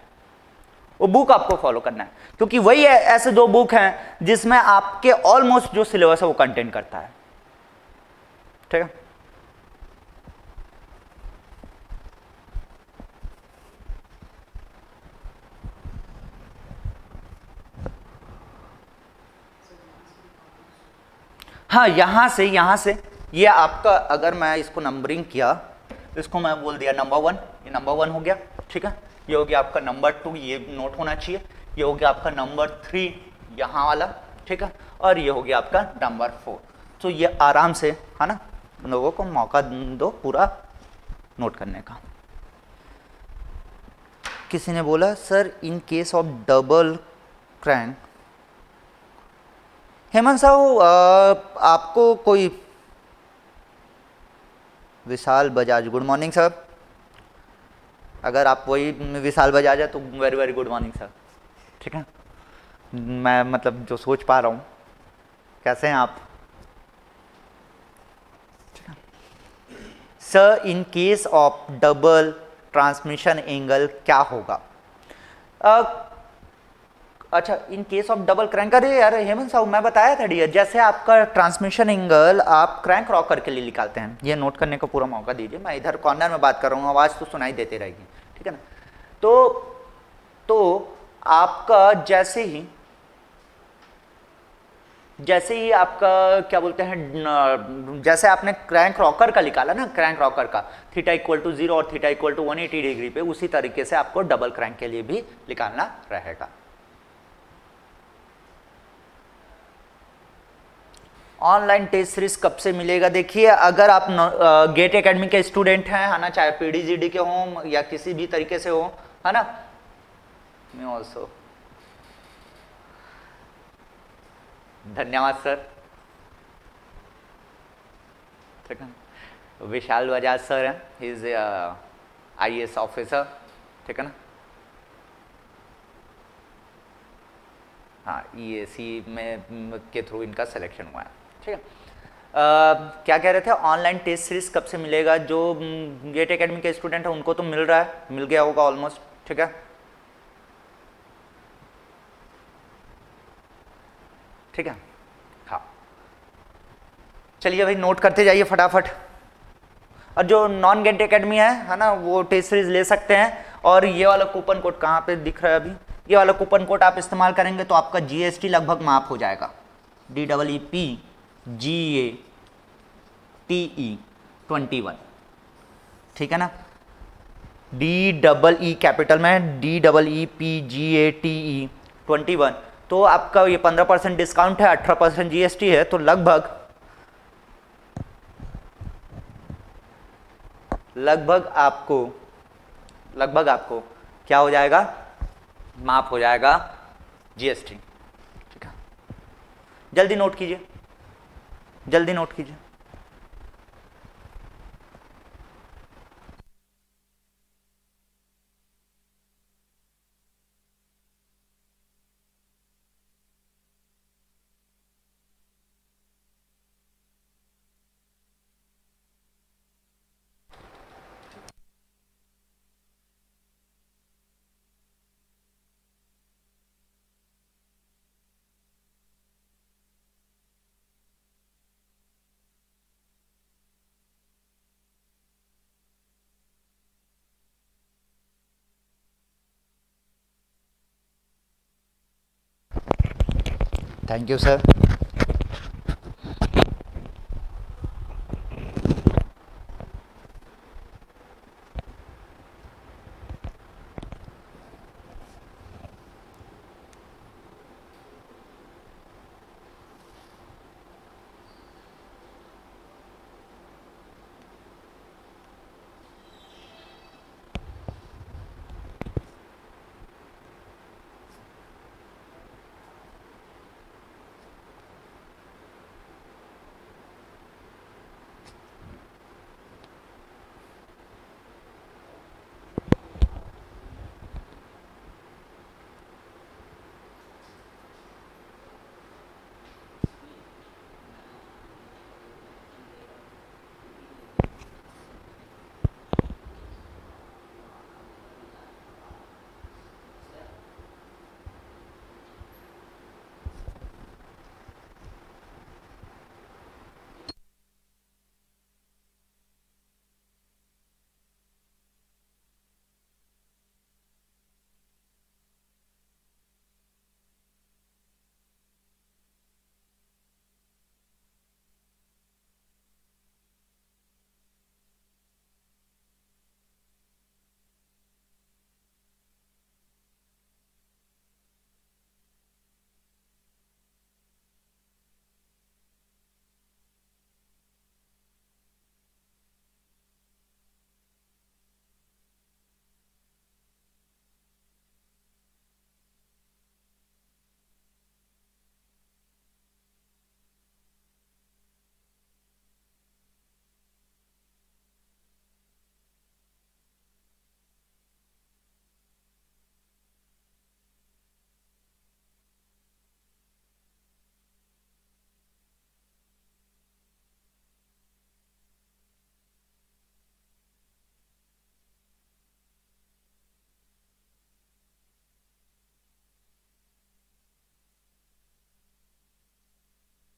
वो बुक आपको फॉलो करना है, क्योंकि वही है ऐसे 2 बुक हैं जिसमें आपके ऑलमोस्ट जो सिलेबस है वो कंटेंट करता है, ठीक है। हाँ यहां से ये आपका, अगर मैं इसको नंबरिंग किया, इसको मैं बोल दिया नंबर 1, ये नंबर 1 हो गया, ठीक है। ये हो गया आपका नंबर 2, ये नोट होना चाहिए। ये हो गया आपका नंबर 3 यहाँ वाला, ठीक है। और ये हो गया आपका नंबर 4। तो ये आराम से, है ना, लोगों को मौका दो पूरा नोट करने का। किसी ने बोला sir in case of double crank, Hemant साहब आपको कोई, विशाल बजाज, गुड मॉर्निंग सर। अगर आप वही विशाल बजाज है तो very very good morning sir, ठीक है। मैं मतलब जो सोच पा रहा हूँ, कैसे हैं आप, ठीक है। Sir in case of double transmission angle क्या होगा, अच्छा, इन केस ऑफ डबल क्रैंक, अरे यार हेमंत साहब मैं बताया था डियर, जैसे आपका ट्रांसमिशन एंगल आप क्रैंक रॉकर के लिए निकालते हैं, ये नोट करने का पूरा मौका दीजिए, मैं इधर कॉर्नर में बात कर रहा हूँ, आवाज़ तो सुनाई देती रहेगी, ठीक है ना। तो आपका जैसे ही आपका क्या बोलते हैं, जैसे आपने क्रैंक रॉकर का निकाला ना, क्रैंक रॉकर का थीटा इक्वल टू 0 और थीटा इक्वल टू 180 डिग्री पे, उसी तरीके से आपको डबल क्रैंक के लिए भी निकालना रहेगा। ऑनलाइन टेस्ट सीरीज कब से मिलेगा? देखिए अगर आप गेट एकेडमी के स्टूडेंट हैं, है ना, चाहे पीडीजीडी के हों या किसी भी तरीके से हो, है ना, मैं ऑल्सो, धन्यवाद सर, ठीक है। विशाल बजाज सर हैं, ही इज IAS ऑफिसर, ठीक है ना। हाँ, EAC में के थ्रू इनका सिलेक्शन हुआ है, ठीक है। क्या कह रहे थे, ऑनलाइन टेस्ट सीरीज कब से मिलेगा? जो गेट एकेडमी के स्टूडेंट हैं उनको तो मिल रहा है, मिल गया होगा ऑलमोस्ट, ठीक है, ठीक है। हाँ चलिए भाई नोट करते जाइए फटाफट। और जो नॉन गेट एकेडमी है ना, वो टेस्ट सीरीज ले सकते हैं। और ये वाला कूपन कोड कहाँ पे दिख रहा है अभी, ये वाला कूपन कोड आप इस्तेमाल करेंगे तो आपका GST लगभग माफ हो जाएगा, DEEPGATE21, ठीक है ना, DEE कैपिटल में DEEPGATE21। तो आपका ये 15% डिस्काउंट है, 18% GST है, तो लगभग आपको क्या हो जाएगा, माफ हो जाएगा GST, ठीक है। जल्दी नोट कीजिए, जल्दी नोट कीजिए। Thank you sir.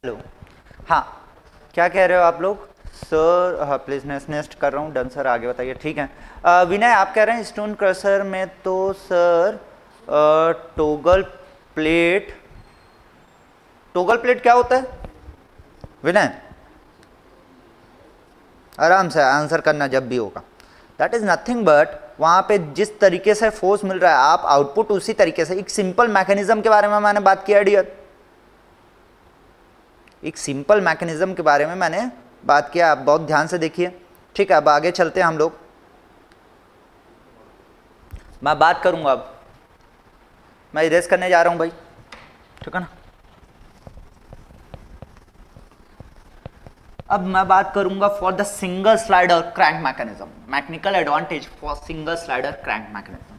हेलो, हाँ क्या कह रहे हो आप लोग सर? हाँ प्लीज नेक्स्ट कर रहा हूँ, डन सर, आगे बताइए। ठीक है विनय, आप कह रहे हैं स्टोन क्रशर में तो sir toggle plate, toggle plate क्या होता है विनय? आराम से आंसर करना जब भी होगा। दैट इज नथिंग बट वहाँ पे जिस तरीके से फोर्स मिल रहा है आप आउटपुट उसी तरीके से, एक सिंपल मैकेनिज्म के बारे में मैंने बात किया डियर, एक सिंपल मैकेनिज्म के बारे में मैंने बात किया, आप बहुत ध्यान से देखिए। ठीक है अब आगे चलते हैं हम लोग, मैं बात करूंगा अब, मैं इरेज करने जा रहा हूं भाई, ठीक है ना। अब मैं बात करूंगा for the single slider crank mechanism, mechanical advantage for single slider crank mechanism.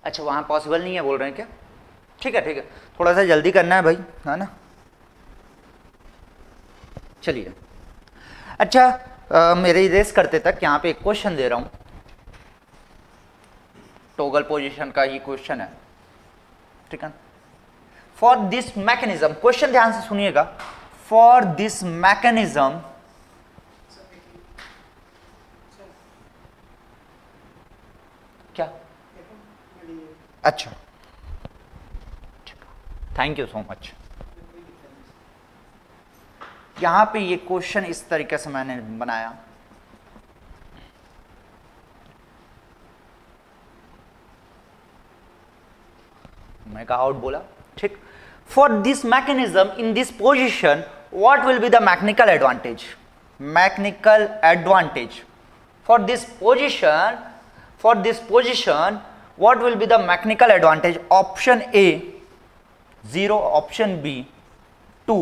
अच्छा वहाँ पॉसिबल नहीं है बोल रहे हैं क्या? ठीक है थोड़ा सा जल्दी करना है भाई, है ना। चलिए अच्छा मेरे इरेज करते तक यहाँ पे एक क्वेश्चन दे रहा हूँ, टोगल पोजीशन का ही क्वेश्चन है, ठीक है। फॉर दिस मैकेनिज्म, क्वेश्चन ध्यान से सुनिएगा, फॉर दिस मैकेनिज्म क्या, अच्छा थैंक यू सो मच। यहां पे ये क्वेश्चन इस तरीके से मैंने बनाया, मैं कहा आउट बोला, ठीक। For this mechanism in this position what will be the mechanical advantage, mechanical advantage for this position, for this position what will be the mechanical advantage? Option A 0, option B 2,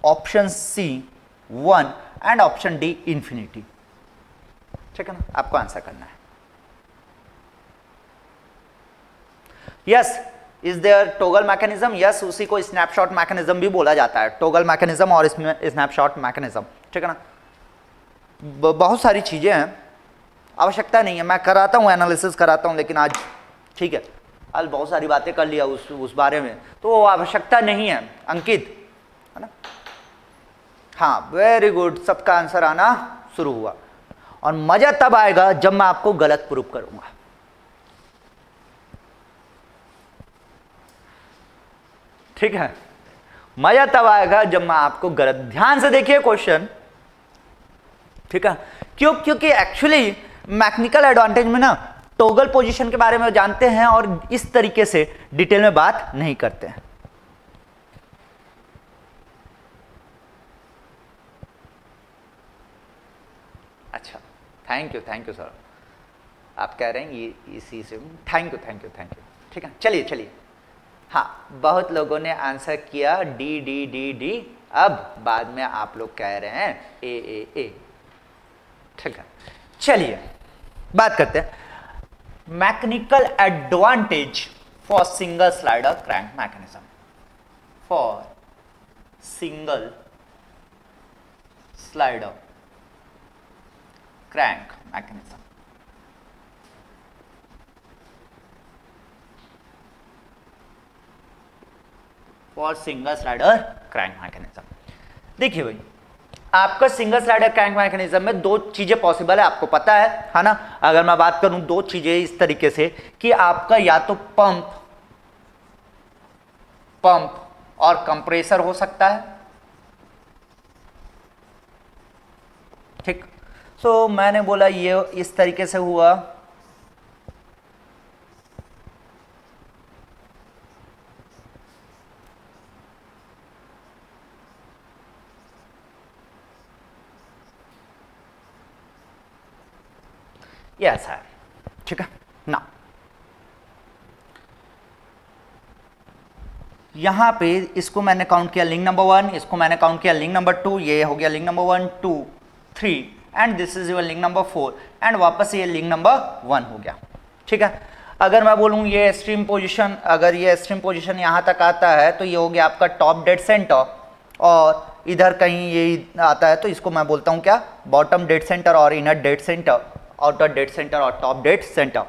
option C 1 and option D infinity, ठीक है ना। आपको answer करना है। Yes is there toggle mechanism, yes उसी को snapshot mechanism भी बोला जाता है, टोगल मैकेनिज्म और इसमें स्नैपशॉट मैकेनिज्म, ठीक है ना। बहुत सारी चीजें हैं, आवश्यकता नहीं है, मैं कराता हूं एनालिसिस कराता हूं, लेकिन आज ठीक है आज बहुत सारी बातें कर लिया उस बारे में, तो आवश्यकता नहीं है अंकित, है ना। हाँ वेरी गुड, सबका आंसर आना शुरू हुआ, और मजा तब आएगा जब मैं आपको गलत प्रूफ करूंगा, ठीक है। मजा तब आएगा जब मैं आपको गलत, ध्यान से देखिए क्वेश्चन, ठीक है। क्योंकि एक्चुअली मैकेनिकल एडवांटेज में ना टोगल पोजीशन के बारे में जानते हैं और इस तरीके से डिटेल में बात नहीं करते हैं। अच्छा थैंक यू सर, आप कह रहे हैं ये इसी से, थैंक यू, ठीक है। चलिए हाँ बहुत लोगों ने आंसर किया डी डी डी डी, अब बाद में आप लोग कह रहे हैं ए, ठीक है। चलिए बात करते हैं mechanical advantage for single slider crank mechanism, for single slider crank mechanism. For single slider crank mechanism, देखिए भाई आपका सिंगल स्लाइडर क्रैंक मैकेनिज्म में दो चीजें पॉसिबल है, आपको पता है ना। अगर मैं बात करूं दो चीजें इस तरीके से कि आपका या तो पंप और कंप्रेसर हो सकता है, ठीक। सो मैंने बोला ये इस तरीके से हुआ, ये ऐसा है, ठीक है ना। यहां पे इसको मैंने काउंट किया लिंक नंबर 1, इसको मैंने काउंट किया लिंक नंबर 2, ये हो गया link number 1 2 3 and this is your link number 4 and वापस ये लिंक नंबर 1 हो गया, ठीक है। अगर मैं बोलूं ये एक्सट्रीम पोजीशन, अगर ये एक्सट्रीम पोजीशन यहां तक आता है तो ये हो गया आपका टॉप डेड सेंटर, और इधर कहीं ये आता है तो इसको मैं बोलता हूं क्या, बॉटम डेड सेंटर और inner dead centre, outer dead centre और top dead centre,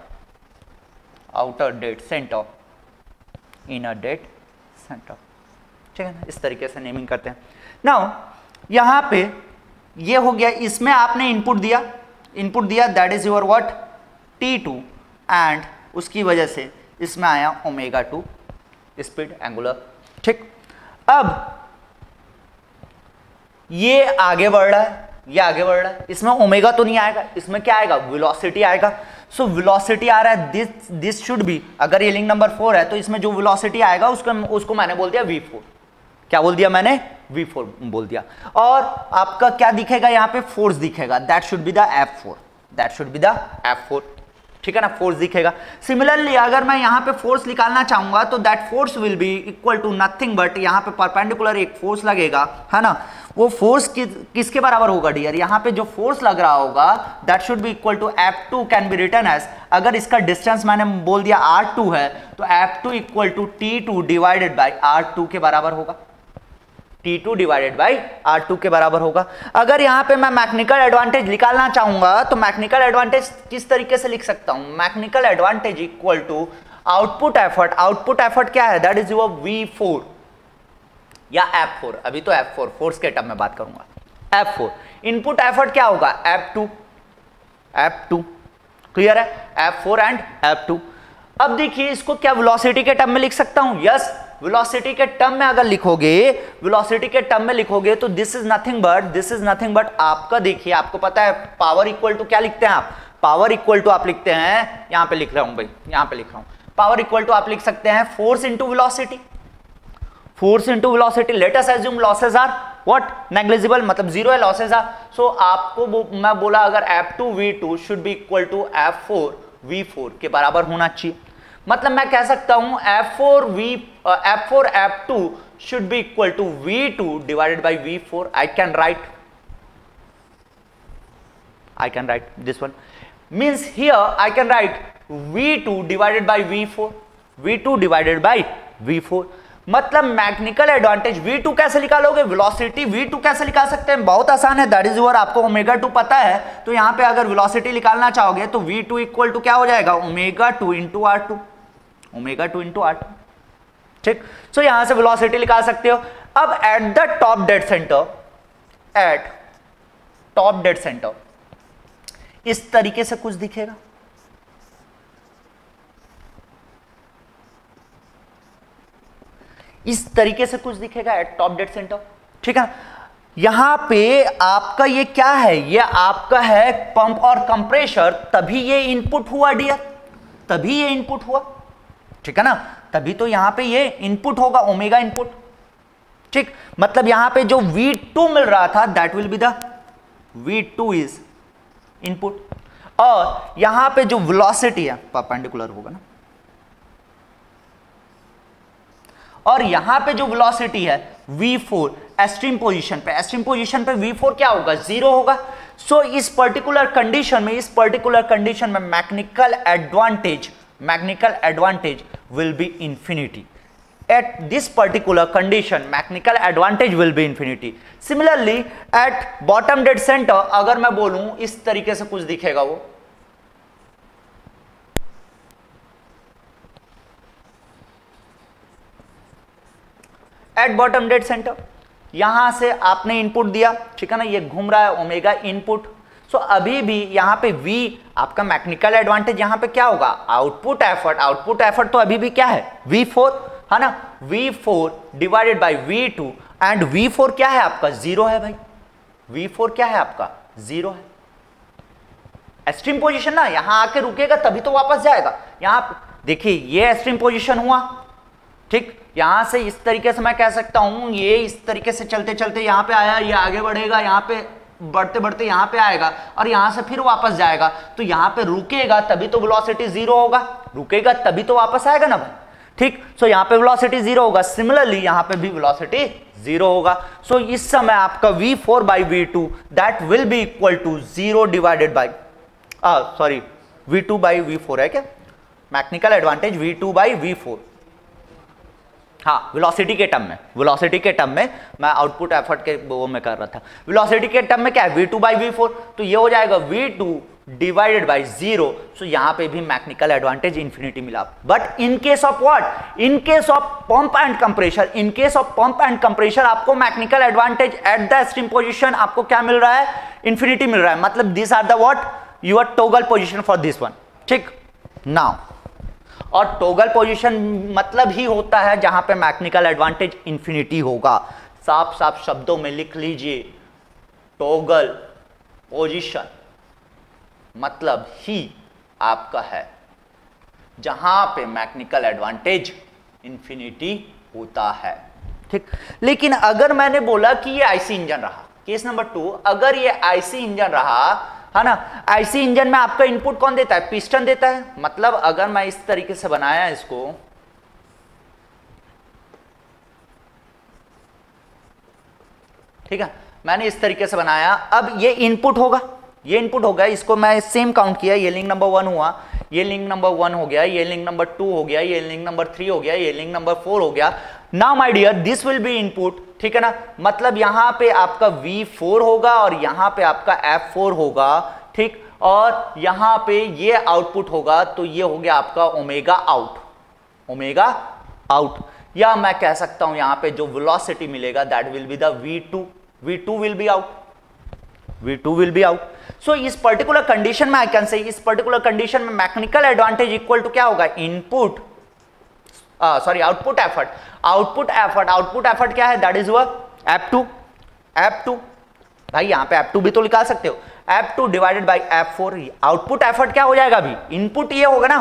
outer dead centre inner dead centre, ठीक है ना। इस तरीके से नेमिंग करते हैं। नाउ यहां पे ये हो गया, इसमें आपने इनपुट दिया that is your what T2 and उसकी वजह से इसमें आया ओमेगा 2 स्पीड एंगुलर, ठीक। अब ये आगे बढ़ रहा है, इसमें ओमेगा तो नहीं आएगा, इसमें क्या आएगा, वेलोसिटी आएगा। सो वेलोसिटी आ रहा है, दिस शुड बी, अगर ये लिंक नंबर 4 है तो इसमें जो वेलोसिटी आएगा उसको मैंने बोल दिया V4। क्या बोल दिया मैंने, V4 बोल दिया। और आपका क्या दिखेगा यहाँ पे, फोर्स दिखेगा, that should be the F4, ठीक है ना, फोर्स दिखेगा। सिमिलरली अगर मैं यहाँ पे फोर्स निकालना चाहूंगा तो that force will be equal to nothing but, यहाँ पे परपेंडिकुलर एक फोर्स लगेगा, है ना। वो फोर्स किसके बराबर होगा डियर, यहाँ पे जो फोर्स लग रहा होगा that should be equal to F2 can be written as, अगर इसका डिस्टेंस मैंने बोल दिया R2 है तो F2 equal to T2 divided by R2 के बराबर होगा, T2 डिवाइडेड बाई R2 के बराबर होगा। अगर यहां पे मैं मैकेनिकल एडवांटेज निकालना चाहूंगा तो मैकेनिकल एडवांटेज किस तरीके से लिख सकता हूं, mechanical advantage equal to output effort क्या है, दैट इज योर V4 या F4, अभी तो F4 फोर्स के टर्म में बात करूंगा, F4 इनपुट एफर्ट क्या होगा, F2 क्लियर है, F4 एंड F2। अब देखिए इसको क्या वेलोसिटी के टर्म में लिख सकता हूं, यस वेलोसिटी के टर्म में अगर लिखोगे तो दिस इज नथिंग बट आपका, देखिए आपको पता है पावर इक्वल टू क्या लिखते हैं आप, पावर इक्वल टू आप लिखते हैं, यहां पे लिख रहा हूं भाई, यहां पे लिख रहा हूं, पावर इक्वल टू आप लिख सकते हैं force into velocity. Let us assume losses are what negligible, मतलब जीरो है, लॉसेस आर, सो आपको मैं बोला अगर F2 V2 should be equal to F4 V4 के बराबर होना चाहिए, मतलब मैं कह सकता हूं F4 F2 should be equal to V2 divided by V4. I can write this one, means here I can write V2 divided by V4, मतलब मैकेनिकल एडवांटेज V2 कैसे निकालोगे, वेलोसिटी V2 कैसे निकाल सकते हैं, बहुत आसान है, दैट इज योर, आपको ओमेगा 2 पता है तो यहां पे अगर वेलोसिटी निकालना चाहोगे तो V2 इक्वल टू क्या हो जाएगा, ओमेगा 2 इंटू R2, ठीक। सो यहां से वेलोसिटी निकाल सकते हो। अब at the top dead centre इस तरीके से कुछ दिखेगा, एट टॉप डेड सेंटर, ठीक है। यहां पे आपका ये क्या है, ये आपका है पंप और कंप्रेसर, तभी ये इनपुट हुआ डियर, ठीक है ना, तभी तो यहां पे ये इनपुट होगा, ओमेगा इनपुट, ठीक। मतलब यहां पे जो V2 मिल रहा था that will be the V2 is input, और यहां पे जो वेलोसिटी है परपेंडिकुलर होगा ना, और यहां पे जो वेलोसिटी है V4 एक्सट्रीम पोजीशन पे V4 क्या होगा, 0 होगा। सो इस पर्टिकुलर कंडीशन में mechanical advantage will be infinity. At this particular condition mechanical advantage will be infinity. Similarly at bottom dead center अगर मैं बोलूं इस तरीके से कुछ दिखेगा, वो at bottom dead center यहां से आपने इनपुट दिया, ठीक है ना, ये घूम रहा है ओमेगा इनपुट। सो अभी भी यहां पे V आपका मैकेनिकल एडवांटेज यहां पे क्या होगा, आउटपुट एफर्ट तो अभी भी क्या है V4, है ना, V4 divided by V2 and V4 क्या है आपका, 0 है भाई, V4 क्या है आपका, 0 है। एक्सट्रीम पोजीशन ना, यहां आके रुकेगा तभी तो वापस जाएगा। यहां देखिए ये एक्सट्रीम पोजीशन हुआ, ठीक, यहां से इस तरीके से मैं कह सकता हूं, ये इस तरीके से चलते चलते यहां पे आया, ये आगे बढ़ेगा, यहां पे बढ़ते बढ़ते यहां पे आएगा और यहां से फिर वापस जाएगा, तो यहां पे रुकेगा तभी तो वेलोसिटी जीरो होगा, रुकेगा तभी तो वापस आएगा ना भाई, ठीक। सो यहां पे वेलोसिटी जीरो होगा, सिमिलरली यहां पे भी वेलोसिटी जीरो होगा। सो इस समय आपका v4 by v2 that will be equal to 0 divided by sorry v2 by v4 है क्या, mechanical advantage v2 by v4, हाँ वेलोसिटी के टर्म में, वेलोसिटी के टर्म में मैं आउटपुट एफर्ट के वो में कर रहा था, वेलोसिटी के टर्म में क्या है v2 बाई v4, तो ये हो जाएगा v2 डिवाइडेड बाई 0। सो यहां पे भी मैकेनिकल एडवांटेज इंफिनिटी मिला। But in case of what, in case of pump and compressor, in case of pump and compressor आपको mechanical advantage at the steam position आपको क्या मिल रहा है, इंफिनिटी मिल रहा है। मतलब this are the what your toggle position for this one, ठीक। Now और टॉगल पोजीशन मतलब ही होता है जहां पे मैकेनिकल एडवांटेज इंफिनिटी होगा। साफ साफ शब्दों में लिख लीजिए, टॉगल पोजीशन मतलब ही आपका है जहां पे मैकेनिकल एडवांटेज इंफिनिटी होता है, ठीक। लेकिन अगर मैंने बोला कि ये आईसी इंजन रहा, केस नंबर 2, अगर ये आईसी इंजन रहा है ना, आईसी इंजन में आपका इनपुट कौन देता है, पिस्टन देता है। मतलब अगर मैं इस तरीके से बनाया इसको, ठीक है, मैंने इस तरीके से बनाया, अब ये इनपुट होगा, ये इनपुट हो गया, इसको मैं सेम काउंट किया, ये लिंक नंबर 1 हुआ, ये लिंक नंबर 1 हो गया, ये लिंक नंबर 2 हो गया, ये लिंक नंबर 3 हो गया, ये लिंक नंबर 4 हो गया। Now my dear this will be input, ठीक है ना। मतलब यहां पे आपका V4 होगा और यहां पे आपका F4 होगा, ठीक। और यहां पे ये आउटपुट होगा, तो ये हो गया आपका ओमेगा आउट, ओमेगा आउट। या मैं कह सकता हूं यहां पे जो वेलोसिटी मिलेगा that will be the V2 will be out, V2 will be out. So इस पर्टिकुलर कंडीशन में आई कैन से, इस पर्टिकुलर कंडीशन में मैकेनिकल एडवांटेज इक्वल टू क्या होगा, input sorry output effort, output effort, output effort क्या है, that is F2 भाई, यहां पे F2 भी तो निकाल सकते हो, F2 divided by F4। Output effort क्या हो जाएगा अभी, इनपुट ये होगा ना,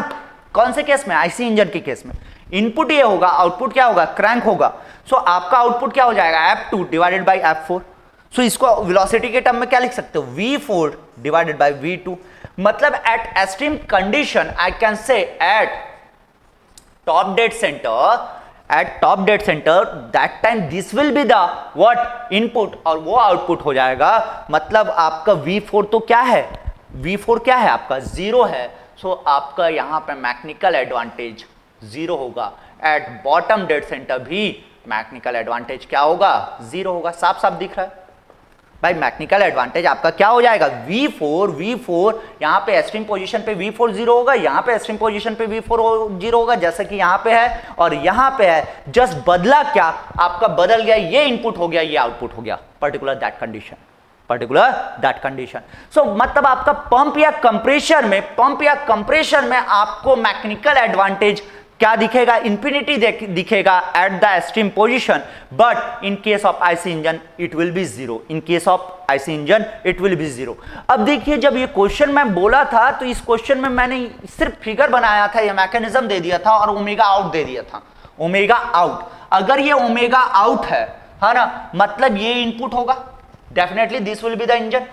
कौन से केस में, आईसी इंजन के केस में इनपुट ये होगा, आउटपुट क्या होगा, क्रैंक होगा। सो आपका आउटपुट क्या हो जाएगा, F2 डिवाइडेड बाई F4। सो इसको वेलोसिटी के टर्म में क्या लिख सकते हो, V4 डिवाइडेड बाई V2। मतलब eight extreme condition I can say eight top dead centre that time this will be the what input और वो आउटपुट हो जाएगा। मतलब आपका V4 तो क्या है, V4 क्या है आपका 0 है। सो आपका यहां पे मैकेनिकल एडवांटेज 0 होगा। एट बॉटम डेड सेंटर भी मैकेनिकल एडवांटेज क्या होगा, 0 होगा। साफ साफ दिख रहा है भाई, मैकेनिकल एडवांटेज आपका क्या हो जाएगा, V4 यहां पे एक्सट्रीम पोजीशन पे V4 0 होगा, यहां पे एक्सट्रीम पोजीशन पे V4 0 होगा, जैसा कि यहां पे है और यहां पे है। जस्ट बदला क्या, आपका बदल गया, ये इनपुट हो गया, ये आउटपुट हो गया, पर्टिकुलर दैट कंडीशन। सो मतलब आपका पंप या कंप्रेशर में आपको मैकेनिकल एडवांटेज क्या दिखेगा, इंफिनिटी दिखेगा at the extreme position. But in case of IC engine it will be 0, in case of IC engine it will be 0। अब देखिए, जब ये क्वेश्चन मैं बोला था तो इस क्वेश्चन में मैंने सिर्फ फिगर बनाया था, ये मैकेनिज्म दे दिया था और ओमेगा आउट दे दिया था, ओमेगा आउट। अगर ये ओमेगा आउट है ना, मतलब ये इनपुट होगा, definitely this will be the engine.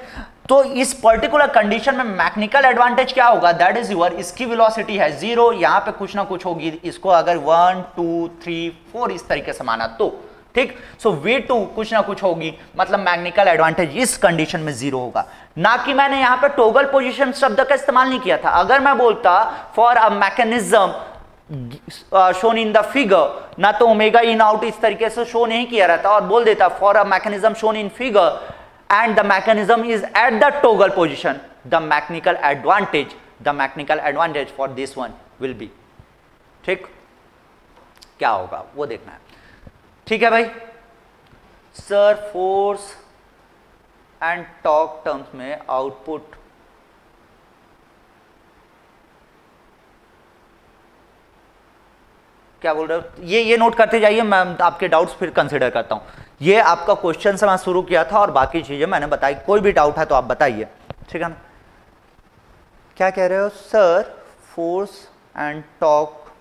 तो इस पर्टिकुलर कंडीशन में मैकेनिकल एडवांटेज क्या होगा, दैट इज यूर, इसकी वेलोसिटी है 0, यहां पे कुछ ना कुछ होगी, इसको अगर 1 2 3 4 इस तरीके से माना तो ठीक। सो V2 कुछ ना कुछ होगी, मतलब मैकेनिकल एडवांटेज इस कंडीशन में 0 होगा। ना कि मैंने यहां पे टॉगल पोजीशन शब्द का इस्तेमाल नहीं किया था। अगर मैं बोलता for a mechanism shown in the figure, ना तो ओमेगा इन आउट इस तरीके से शो नहीं किया रहता और बोल देता for a mechanism shown in figure and the mechanism is at the toggle position, the mechanical advantage for this one will be, ठीक। क्या होगा वो देखना है, ठीक है भाई। Sir force and torque terms में आउटपुट क्या बोल रहे हो, ये नोट करते जाइए, मैं आपके डाउट्स फिर कंसिडर करता हूं। ये आपका क्वेश्चन से मैं शुरू किया था और बाकी चीजें मैंने बताई, कोई भी डाउट है तो आप बताइए, ठीक है ना। क्या कह रहे हो sir, force and torque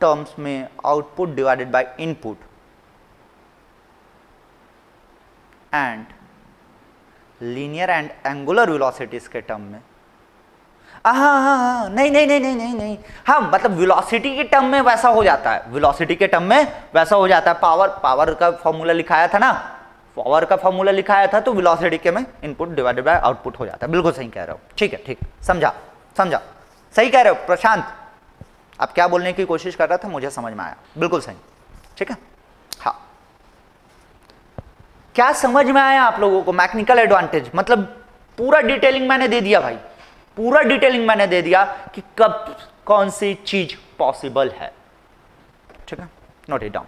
terms में output divided by input and linear and angular velocities के टर्म में, हाँ, नहीं, हाँ मतलब वेलोसिटी के टर्म में वैसा हो जाता है, वेलोसिटी के टर्म में वैसा हो जाता है। पावर का फॉर्मूला लिखाया था ना, पावर का फॉर्मूला लिखाया था, तो वेलोसिटी के में इनपुट डिवाइडेड बाय आउटपुट हो जाता है। बिल्कुल सही कह रहे हो, ठीक है, ठीक, समझा, सही कह रहे हो प्रशांत। आप क्या बोलने की कोशिश कर रहा था मुझे समझ में आया, बिल्कुल सही, ठीक है। हाँ, क्या समझ में आया आप लोगों को मैकेनिकल एडवांटेज? मतलब पूरा डिटेलिंग मैंने दे दिया भाई, पूरा डिटेलिंग मैंने दे दिया कि कब कौन सी चीज पॉसिबल है, ठीक है, नोट इट डाउन।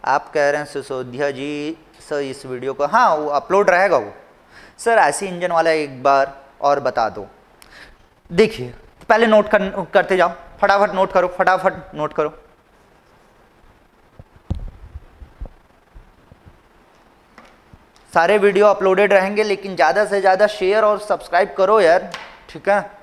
आप कह रहे हैं सिसोदिया जी सर इस वीडियो को, हाँ वो अपलोड रहेगा वो। सर ऐसी इंजन वाला एक बार और बता दो। देखिए पहले नोट करते जाओ, फटाफट नोट करो, फटाफट नोट करो। सारे वीडियो अपलोडेड रहेंगे, लेकिन ज़्यादा से ज़्यादा शेयर और सब्सक्राइब करो यार, ठीक है।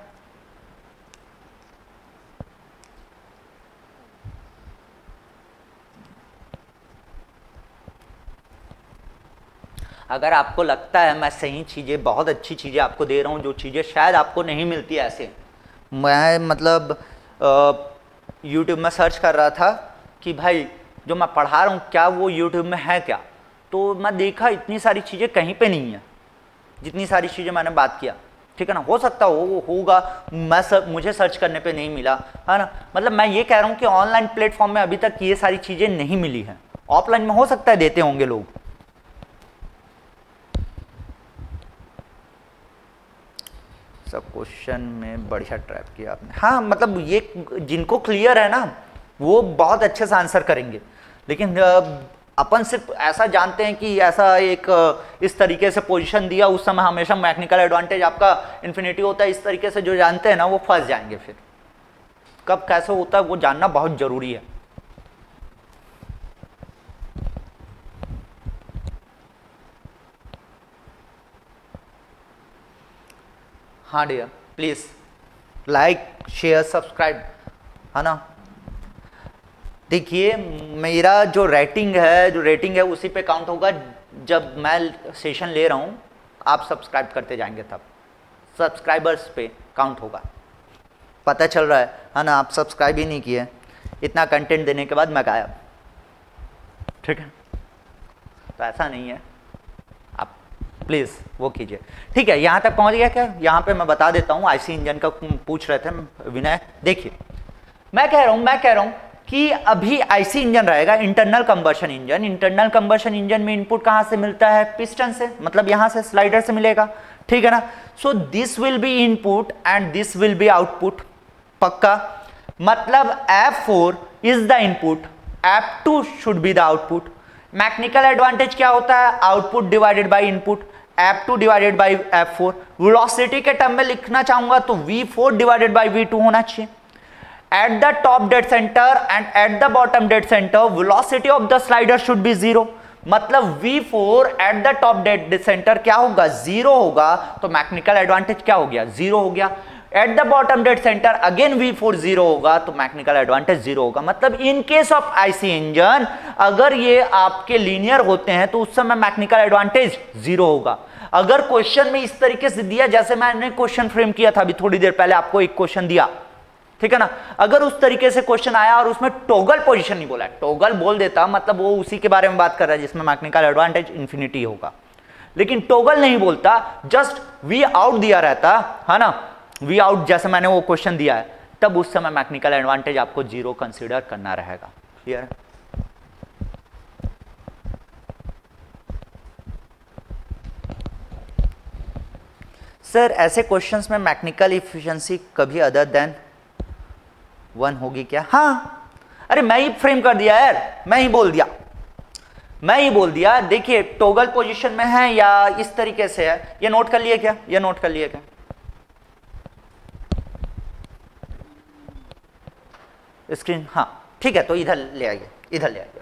अगर आपको लगता है मैं सही चीज़ें, बहुत अच्छी चीज़ें आपको दे रहा हूँ, जो चीज़ें शायद आपको नहीं मिलती ऐसे, मैं मतलब यूट्यूब में सर्च कर रहा था कि भाई जो मैं पढ़ा रहा हूँ क्या वो यूट्यूब में है क्या, तो मैं देखा इतनी सारी चीज़ें कहीं पे नहीं है, जितनी सारी चीज़ें मैंने बात किया, ठीक है ना। हो सकता होगा मुझे सर्च करने पे नहीं मिला, है ना। मतलब मैं ये कह रहा हूँ कि ऑनलाइन प्लेटफॉर्म में अभी तक ये सारी चीज़ें नहीं मिली हैं, ऑफलाइन में हो सकता है देते होंगे लोग। सब क्वेश्चन में बढ़िया ट्रैप किया आपने, हाँ मतलब ये जिनको क्लियर है ना वो बहुत अच्छे से आंसर करेंगे, लेकिन अपन सिर्फ ऐसा जानते हैं कि ऐसा एक इस तरीके से पोजीशन दिया, उस समय हमेशा मैकेनिकल एडवांटेज आपका इन्फिनिटी होता है, इस तरीके से जो जानते हैं ना वो फंस जाएंगे। फिर कब कैसे होता है वो जानना बहुत जरूरी है। हाँ dear, please like share subscribe, है ना। देखिए मेरा जो रेटिंग है उसी पे काउंट होगा, जब मैं सेशन ले रहा हूँ आप सब्सक्राइब करते जाएंगे तब सब्सक्राइबर्स पे काउंट होगा। पता चल रहा है ना, आप सब्सक्राइब ही नहीं किए, इतना कंटेंट देने के बाद मैं गायब, ठीक है। तो ऐसा नहीं है, आप प्लीज़ वो कीजिए, ठीक है। यहाँ तक पहुँच गया क्या? यहाँ पे मैं बता देता हूँ, आईसी इंजन का पूछ रहे थे विनय। देखिए मैं कह रहा हूँ कि अभी आईसी इंजन रहेगा, internal combustion engine. Internal combustion engine में इनपुट कहाँ से मिलता है? पिस्टन से, मतलब यहाँ से स्लाइडर से मिलेगा, ठीक है ना। So this will be input and this will B output, पक्का। मतलब F4 is the input, F2 should be the output. Mechanical advantage क्या होता है? Output divided by input, F2 divided by F4। Velocity के टर्म में लिखना चाहूंगा तो V4 डिवाइडेड बाय V2 होना चाहिए। At the top dead center and at the bottom dead center, velocity of the slider should be 0। मतलब V4 at the top dead center क्या होगा? 0 होगा, तो मैकेनिकल एडवांटेज क्या हो गया? 0 हो गया। At the bottom dead center again V4 0 होगा, तो मैकेनिकल एडवांटेज 0 होगा। मतलब इन केस ऑफ आईसी इंजन अगर ये आपके लीनियर होते हैं तो उस समय मैकेनिकल एडवांटेज 0 होगा। अगर क्वेश्चन में इस तरीके से दिया, जैसे मैंने क्वेश्चन फ्रेम किया था अभी थोड़ी देर पहले, आपको एक क्वेश्चन दिया, ठीक है ना। अगर उस तरीके से क्वेश्चन आया और उसमें टॉगल पोजीशन नहीं बोला, टॉगल बोल देता मतलब वो उसी के बारे में बात कर रहा है जिसमें मैकेनिकल एडवांटेज इंफिनिटी होगा, लेकिन टॉगल नहीं बोलता, जस्ट वी आउट दिया रहता, है ना, वी आउट जैसे मैंने वो क्वेश्चन दिया है, तब उस समय मैकेनिकल एडवांटेज आपको 0 कंसीडर करना रहेगा। क्लियर? सर ऐसे क्वेश्चंस में मैकेनिकल इफिशिएंसी कभी अदर देन 1 होगी क्या? हाँ, अरे मैं ही फ्रेम कर दिया यार, मैं ही बोल दिया। देखिए टॉगल पोजीशन में है या इस तरीके से है, ये नोट कर लिए क्या? ये नोट कर लिए क्या? स्क्रीन, हाँ ठीक है, तो इधर ले आइए, इधर ले आइए।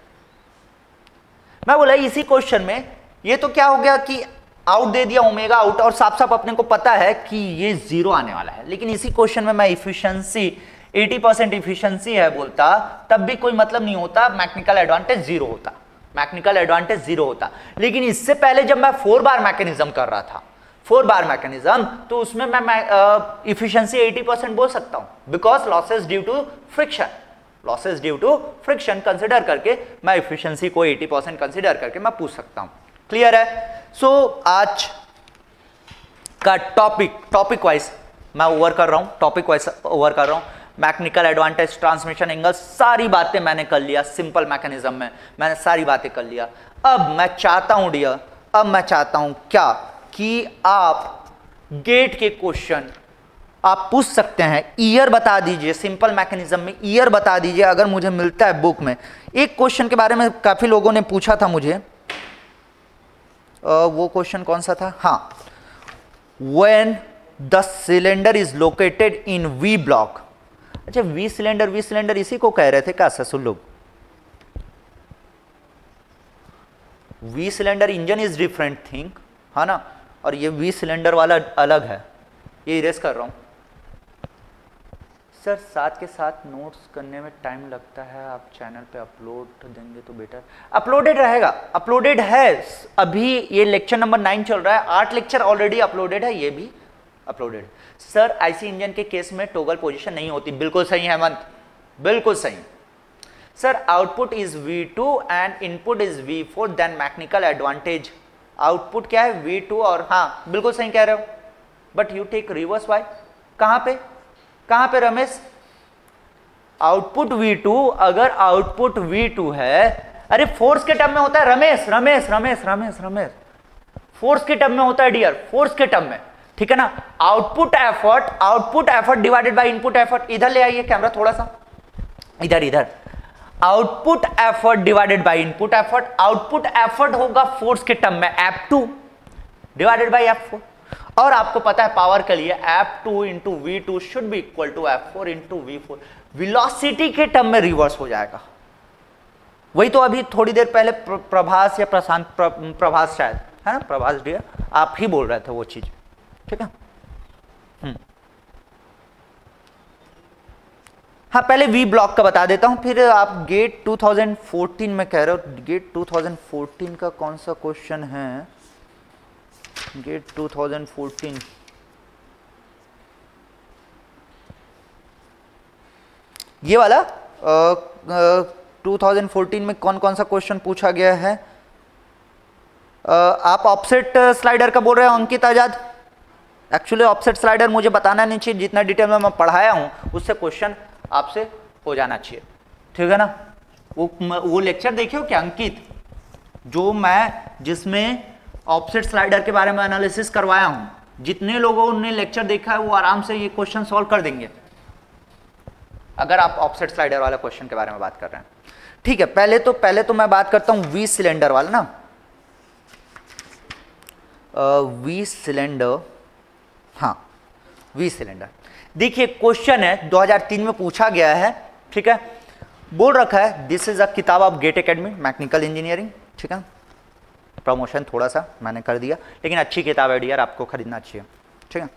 मैं बोला इसी क्वेश्चन में ये तो क्या हो गया कि आउट दे दिया, ओमेगा आउट, और साफ साफ अपने को पता है कि ये 0 आने वाला है, लेकिन इसी क्वेश्चन में मैं इफिशिएंसी 80% इफिशिएंसी है बोलता, तब भी कोई मतलब नहीं होता, मैकेनिकल एडवांटेज जीरो होता, मैकेनिकल एडवांटेज जीरो होता। लेकिन इससे पहले जब मैं 4 बार मैकेनिज्म कर रहा था, 4 बार मैकेनिज्म, तो उसमें मैं इफिशिएंसी 80% बोल सकता हूं, because losses due to friction, losses due to friction consider करके मैं इफिशिएंसी को 80% कंसिडर करके मैं पूछ सकता हूं। क्लियर है? सो आज का टॉपिक वाइज मैं ओवर कर रहा हूं, टॉपिक वाइज ओवर कर रहा हूं। मैकेनिकल एडवांटेज, ट्रांसमिशन एंगल, सारी बातें मैंने कर लिया, सिंपल मैकेनिज्म में मैंने सारी बातें कर लिया। अब मैं चाहता हूं डियर, अब मैं चाहता हूं क्या कि आप गेट के क्वेश्चन आप पूछ सकते हैं, ईयर बता दीजिए, सिंपल मैकेनिज्म में ईयर बता दीजिए अगर मुझे मिलता है बुक में। एक क्वेश्चन के बारे में काफी लोगों ने पूछा था मुझे, वो क्वेश्चन कौन सा था? हाँ, when the cylinder is located in V block. अच्छा, वी सिलेंडर इसी को कह रहे थे क्या ससुर लोग? V cylinder engine is different thing, है ना, और ये वी सिलेंडर वाला अलग है। ये इरेज कर रहा हूं सर, साथ के साथ नोट्स करने में टाइम लगता है, आप चैनल पे अपलोड देंगे तो बेटर। अपलोडेड रहेगा, अपलोडेड है, अभी ये लेक्चर नंबर 9 चल रहा है, 8 लेक्चर ऑलरेडी अपलोडेड है, ये भी अपलोडेड। सर आईसी इंजन के केस में टॉगल पोजीशन नहीं होती, बिल्कुल सही है हेमंत, बिल्कुल सही। Sir output is V2 and input is V4, then mechanical advantage. Output क्या है? V2, और हाँ बिल्कुल सही कह रहे हो, but you take reverse way. कहां पे रमेश? आउटपुट V2, अगर आउटपुट V2 है, अरे फोर्स के टर्म में होता है रमेश, फोर्स के टर्म में होता है डियर, फोर्स के टर्म में, ठीक है ना। Output effort divided by input effort. इधर ले आइए कैमरा थोड़ा सा, इधर। Output effort divided by input effort, output effort होगा फोर्स के टर्म में F2 डिवाइडेड बाय F4, और आपको पता है पावर के लिए F2 into V2 should be equal to F4 into V4। Velocity के टर्म में रिवर्स हो जाएगा। वही तो अभी थोड़ी देर पहले प्रभास या प्रशांत, प्रभास शायद है ना, प्रभास डियर, आप ही बोल रहे थे वो चीज, ठीक है। हाँ, पहले वी ब्लॉक का बता देता हूं, फिर आप गेट 2014 में कह रहे हो। गेट 2014 का कौन सा क्वेश्चन है? गेट 2014 ये वाला 2014 में कौन सा क्वेश्चन पूछा गया है? आप ऑफसेट स्लाइडर का बोल रहे हो अंकित आजाद? एक्चुअली ऑफसेट स्लाइडर मुझे बताना नहीं चाहिए, जितना डिटेल में मैं पढ़ाया हूं उससे क्वेश्चन आपसे हो जाना चाहिए, ठीक है ना। वो लेक्चर देखे हो क्या अंकित, जो मैं जिसमें ऑफसेट स्लाइडर के बारे में एनालिसिस करवाया हूं? जितने लोगों ने लेक्चर देखा है वो आराम से ये क्वेश्चन सॉल्व कर देंगे, अगर आप ऑफसेट स्लाइडर वाला क्वेश्चन के बारे में बात कर रहे हैं, ठीक है। पहले तो मैं बात करता हूं वी सिलेंडर वाला ना, वी सिलेंडर, हाँ वी सिलेंडर। देखिए क्वेश्चन है 2003 में पूछा गया है, ठीक है। बोल रखा है दिस इज अ किताब of GATE academy mechanical engineering, ठीक है। प्रमोशन थोड़ा सा मैंने कर दिया, लेकिन अच्छी किताब है डियर, आपको खरीदना चाहिए, ठीक है।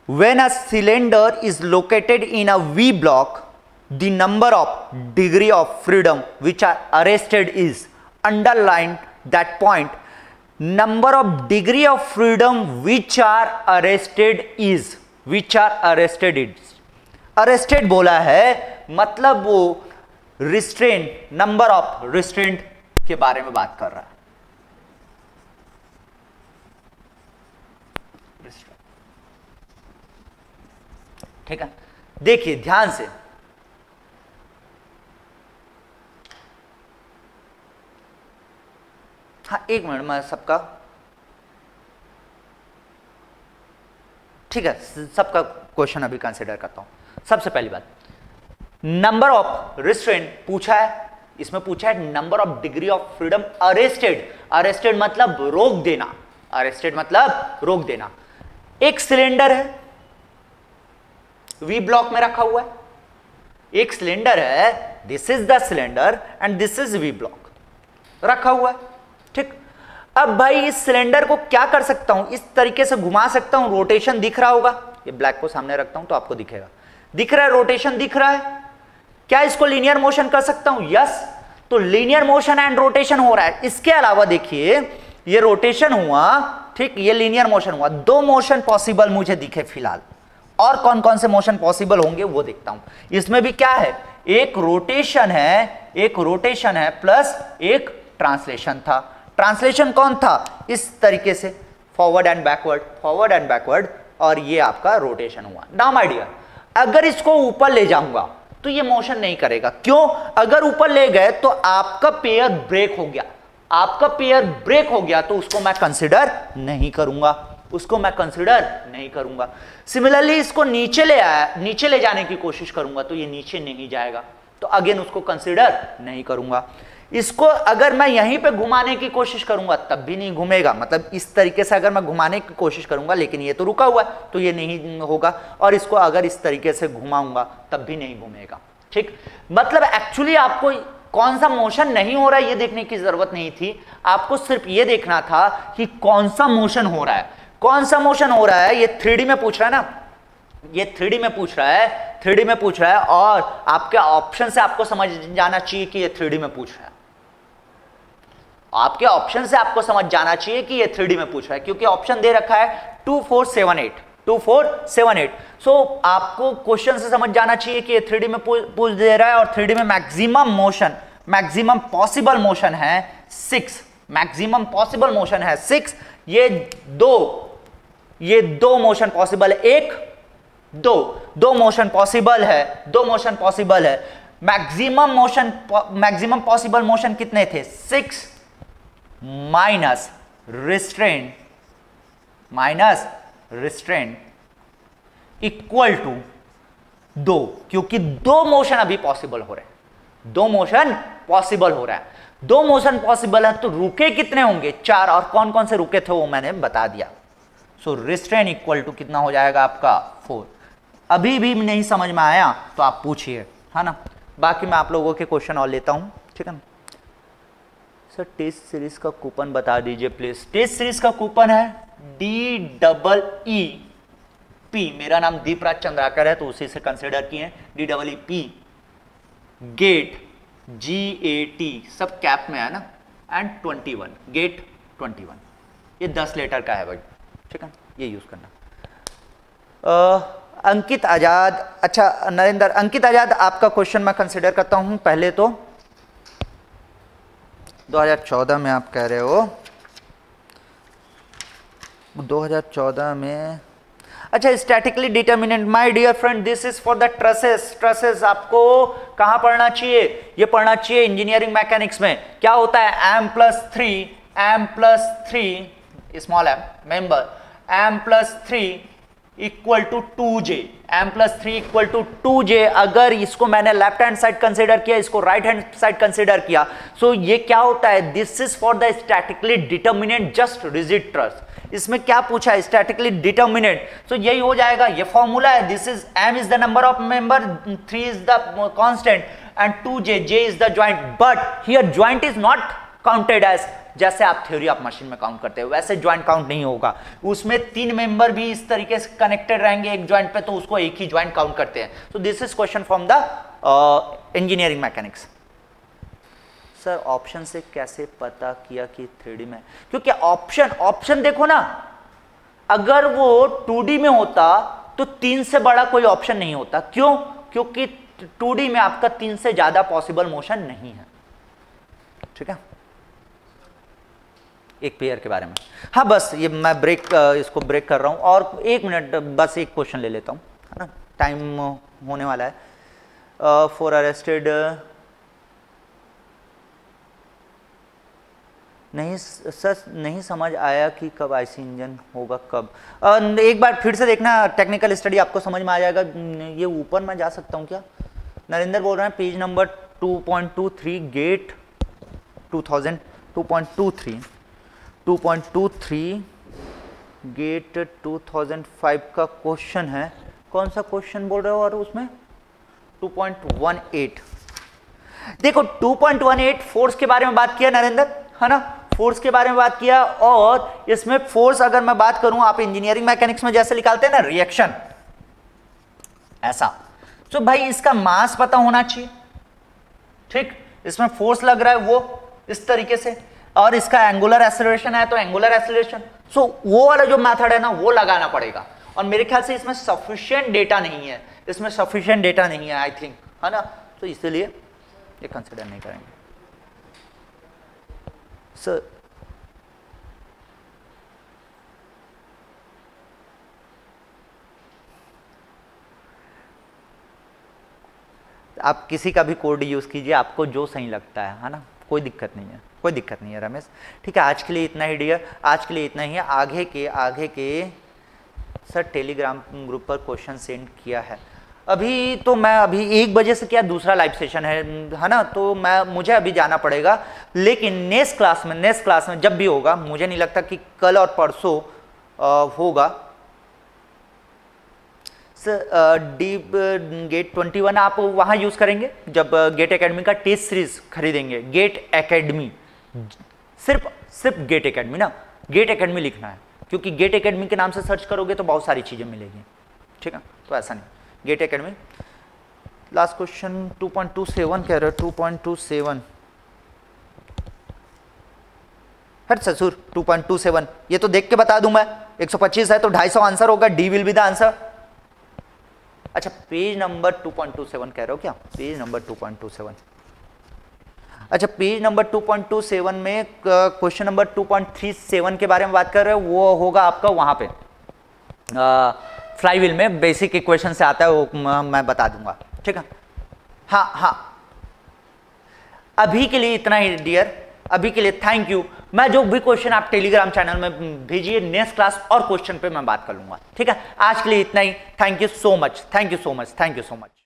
When a cylinder is located in a V block, the number of degree of freedom which are arrested is, underline that point, number of degree of freedom which are arrested is, which are arrested is. Arrested बोला है मतलब वो restraint, number of restraint के बारे में बात कर रहा है। ठीक है, देखिए ध्यान से, हाँ एक मिनट मैं सबका, ठीक है, सबका क्वेश्चन अभी कंसिडर करता हूं। सबसे पहली बात, नंबर ऑफ रिस्ट्रेंट पूछा है, इसमें पूछा है number of degree of freedom arrested. Arrested मतलब रोक देना, अरेस्टेड मतलब रोक देना। एक सिलेंडर है वी ब्लॉक में रखा हुआ है, एक सिलेंडर है, this is the cylinder and this is V block रखा हुआ है, ठीक। अब भाई इस सिलेंडर को क्या कर सकता हूं, इस तरीके से घुमा सकता हूं, रोटेशन दिख रहा होगा, ये ब्लैक को सामने रखता हूं तो आपको दिखेगा। दिख रहा है, रोटेशन दिख रहा है, क्या इसको लीनियर मोशन कर सकता हूं? यस। तो लीनियर मोशन एंड रोटेशन हो रहा है। इसके अलावा देखिए ये रोटेशन हुआ, ठीक, ये लीनियर मोशन हुआ, दो मोशन पॉसिबल मुझे दिखे फिलहाल। और कौन कौन से मोशन पॉसिबल होंगे वो देखता हूं। इसमें भी क्या है, एक रोटेशन है प्लस एक ट्रांसलेशन था। ट्रांसलेशन कौन था? इस तरीके से फॉरवर्ड एंड बैकवर्ड, और ये आपका रोटेशन हुआ। नाउ माय डियर, अगर इसको ऊपर ले जाऊंगा तो ये मोशन नहीं करेगा। क्यों? अगर ऊपर ले गए तो आपका पेयर ब्रेक हो गया, तो उसको मैं कंसिडर नहीं करूंगा। सिमिलरली इसको नीचे ले जाने की कोशिश करूंगा तो ये नीचे नहीं जाएगा, तो अगेन उसको कंसिडर नहीं करूंगा। इसको अगर मैं यहीं पे घुमाने की कोशिश करूंगा तब भी नहीं घूमेगा, मतलब इस तरीके से अगर मैं घुमाने की कोशिश करूंगा, लेकिन ये तो रुका हुआ है तो ये नहीं होगा। और इसको अगर इस तरीके से घुमाऊंगा तब भी नहीं घूमेगा। ठीक, मतलब एक्चुअली आपको कौन सा मोशन नहीं हो रहा है ये देखने की जरूरत नहीं थी, आपको सिर्फ ये देखना था कि कौन सा मोशन हो रहा है। ये 3D में पूछ रहा है ना, ये 3D में पूछ रहा है, और आपके ऑप्शन से आपको समझ जाना चाहिए कि ये 3D में पूछ रहा है। आपके ऑप्शन से आपको समझ जाना चाहिए कि ये 3D में पूछ रहा है, क्योंकि ऑप्शन दे रखा है 2478। सो आपको क्वेश्चन से समझ जाना चाहिए कि ये 3D में पूछ दे रहा है, और 3D में मैक्सिमम पॉसिबल मोशन है 6। ये दो मोशन पॉसिबल है, दो मोशन पॉसिबल है। मैक्सिमम पॉसिबल मोशन कितने थे? 6 माइनस रिस्ट्रेंट इक्वल टू 2, क्योंकि दो मोशन अभी पॉसिबल हो रहे हैं। दो मोशन पॉसिबल है तो रुके कितने होंगे? 4, और कौन कौन से रुके थे वो मैंने बता दिया। सो रिस्ट्रेंट इक्वल टू कितना हो जाएगा आपका? 4। अभी भी नहीं समझ में आया तो आप पूछिए, है ना। बाकी मैं आप लोगों के क्वेश्चन और लेता हूं, ठीक है ना। सर टेस्ट सीरीज का कूपन बता दीजिए प्लीज। टेस्ट सीरीज का कूपन है DEEP। मेरा नाम दीपराज चंद्राकर है तो उसी से कंसिडर किए। DEEP गेट GAT सब कैप में है ना, एंड 21 गेट 21, ये 10 लेटर का है भाई, ठीक है, ये यूज करना। अंकित आजाद, अच्छा नरेंद्र, अंकित आजाद आपका क्वेश्चन मैं कंसिडर करता हूं। पहले तो 2014 में आप कह रहे हो, 2014 में, अच्छा statically determinant. My dear friend, this is for the trusses आपको कहां पढ़ना चाहिए? ये पढ़ना चाहिए इंजीनियरिंग मैकेनिक्स में। क्या होता है? m + 3 small m member m + 3 equal to 2j, m + 3 equal to 2j। अगर इसको मैंने लेफ्ट हैंड साइड कंसिडर किया, इसको राइट हैंड साइड कंसिडर किया, सो ये क्या होता है? This is for the statically determinant just rigid truss. इसमें क्या पूछा है? स्टैटिकली डिटर्मिनेंट, सो यही हो जाएगा, ये फॉर्मूला है। This is m is the number of member, 3 is the constant and 2j, j is the joint. But here joint is not counted as, जैसे आप थ्योरी ऑफ मशीन में काउंट करते हो वैसे ज्वाइंट काउंट नहीं होगा। उसमें 3 मेंबर भी इस तरीके से कनेक्टेड रहेंगे एक ज्वाइंट पे, तो उसको एक ही ज्वाइंट काउंट करते हैं। सो this is question from the engineering mechanics. Sir option से कैसे पता किया कि 3D में? क्योंकि ऑप्शन देखो ना, अगर वो 2D में होता तो 3 से बड़ा कोई ऑप्शन नहीं होता। क्यों? क्योंकि 2D में आपका 3 से ज्यादा पॉसिबल मोशन नहीं है, ठीक है। एक पेयर के बारे में, हाँ बस ये मैं इसको ब्रेक कर रहा हूं, और 1 मिनट बस एक क्वेश्चन ले लेता हूं, है ना, टाइम होने वाला है। फॉर अरेस्टेड, नहीं सर नहीं समझ आया कि कब आईसी इंजन होगा, कब। एक बार फिर से देखना, टेक्निकल स्टडी आपको समझ में आ जाएगा। ये ऊपर मैं जा सकता हूँ क्या? नरेंद्र बोल रहे हैं पेज नंबर 2.23 गेट 2000 2.23 गेट 2005 का क्वेश्चन है। कौन सा क्वेश्चन बोल रहे हो? और उसमें 2.18 देखो, 2.18 फोर्स के बारे में बात किया नरेंद्र, है ना, फोर्स के बारे में बात किया। और इसमें फोर्स अगर मैं बात करूं, आप इंजीनियरिंग मैकेनिक्स में जैसे निकालते हैं ना रिएक्शन, ऐसा, तो भाई इसका मास पता होना चाहिए, ठीक, इसमें फोर्स लग रहा है वो इस तरीके से, और इसका एंगुलर एक्सेलरेशन है तो एंगुलर एक्सेलरेशन, सो वो वाला जो मेथड है ना वो लगाना पड़ेगा। और मेरे ख्याल से इसमें सफिशिएंट डेटा नहीं है, इसमें सफिशिएंट डेटा नहीं है आई थिंक, है ना, तो इसलिए ये कंसिडर नहीं करेंगे सर। आप किसी का भी कोड यूज कीजिए, आपको जो सही लगता है ना, कोई दिक्कत नहीं है, कोई दिक्कत नहीं है रमेश। ठीक है, आज के लिए इतना ही डियर, आज के लिए इतना ही है। आगे के सर टेलीग्राम ग्रुप पर क्वेश्चन सेंड किया है अभी, तो मैं अभी 1 बजे से क्या दूसरा लाइव सेशन है ना, तो मुझे अभी जाना पड़ेगा, लेकिन नेक्स्ट क्लास में जब भी होगा, मुझे नहीं लगता कि कल और परसों होगा सर। डीप गेट 21 आप वहाँ यूज़ करेंगे जब गेट एकेडमी का टेस्ट सीरीज खरीदेंगे। गेट एकेडमी, सिर्फ गेट एकेडमी ना, गेट एकेडमी लिखना है, क्योंकि गेट एकेडमी के नाम से सर्च करोगे तो बहुत सारी चीज़ें मिलेगी, ठीक है, तो ऐसा नहीं, गेट एकेडमी। लास्ट क्वेश्चन 2.27 कह रहे हो, 2.27 हर ससुर 2.27, ये तो देख के बता दूं मैं, 125 है तो 250 आंसर होगा, D will be the answer. अच्छा, पेज नंबर 2.27 कह रहे हो क्या, पेज नंबर 2.27, अच्छा पेज नंबर 2.27 में क्वेश्चन नंबर 2.37 के बारे में बात कर रहे हो, वो होगा आपका वहां पे फ्लाईव्हील में बेसिक इक्वेशन से आता है, वो मैं बता दूंगा, ठीक है। हाँ, अभी के लिए इतना ही डियर, अभी के लिए थैंक यू। मैं जो भी क्वेश्चन आप टेलीग्राम चैनल में भेजिए, नेक्स्ट क्लास और क्वेश्चन पे मैं बात कर लूंगा, ठीक है। आज के लिए इतना ही, thank you so much, thank you so much, thank you so much.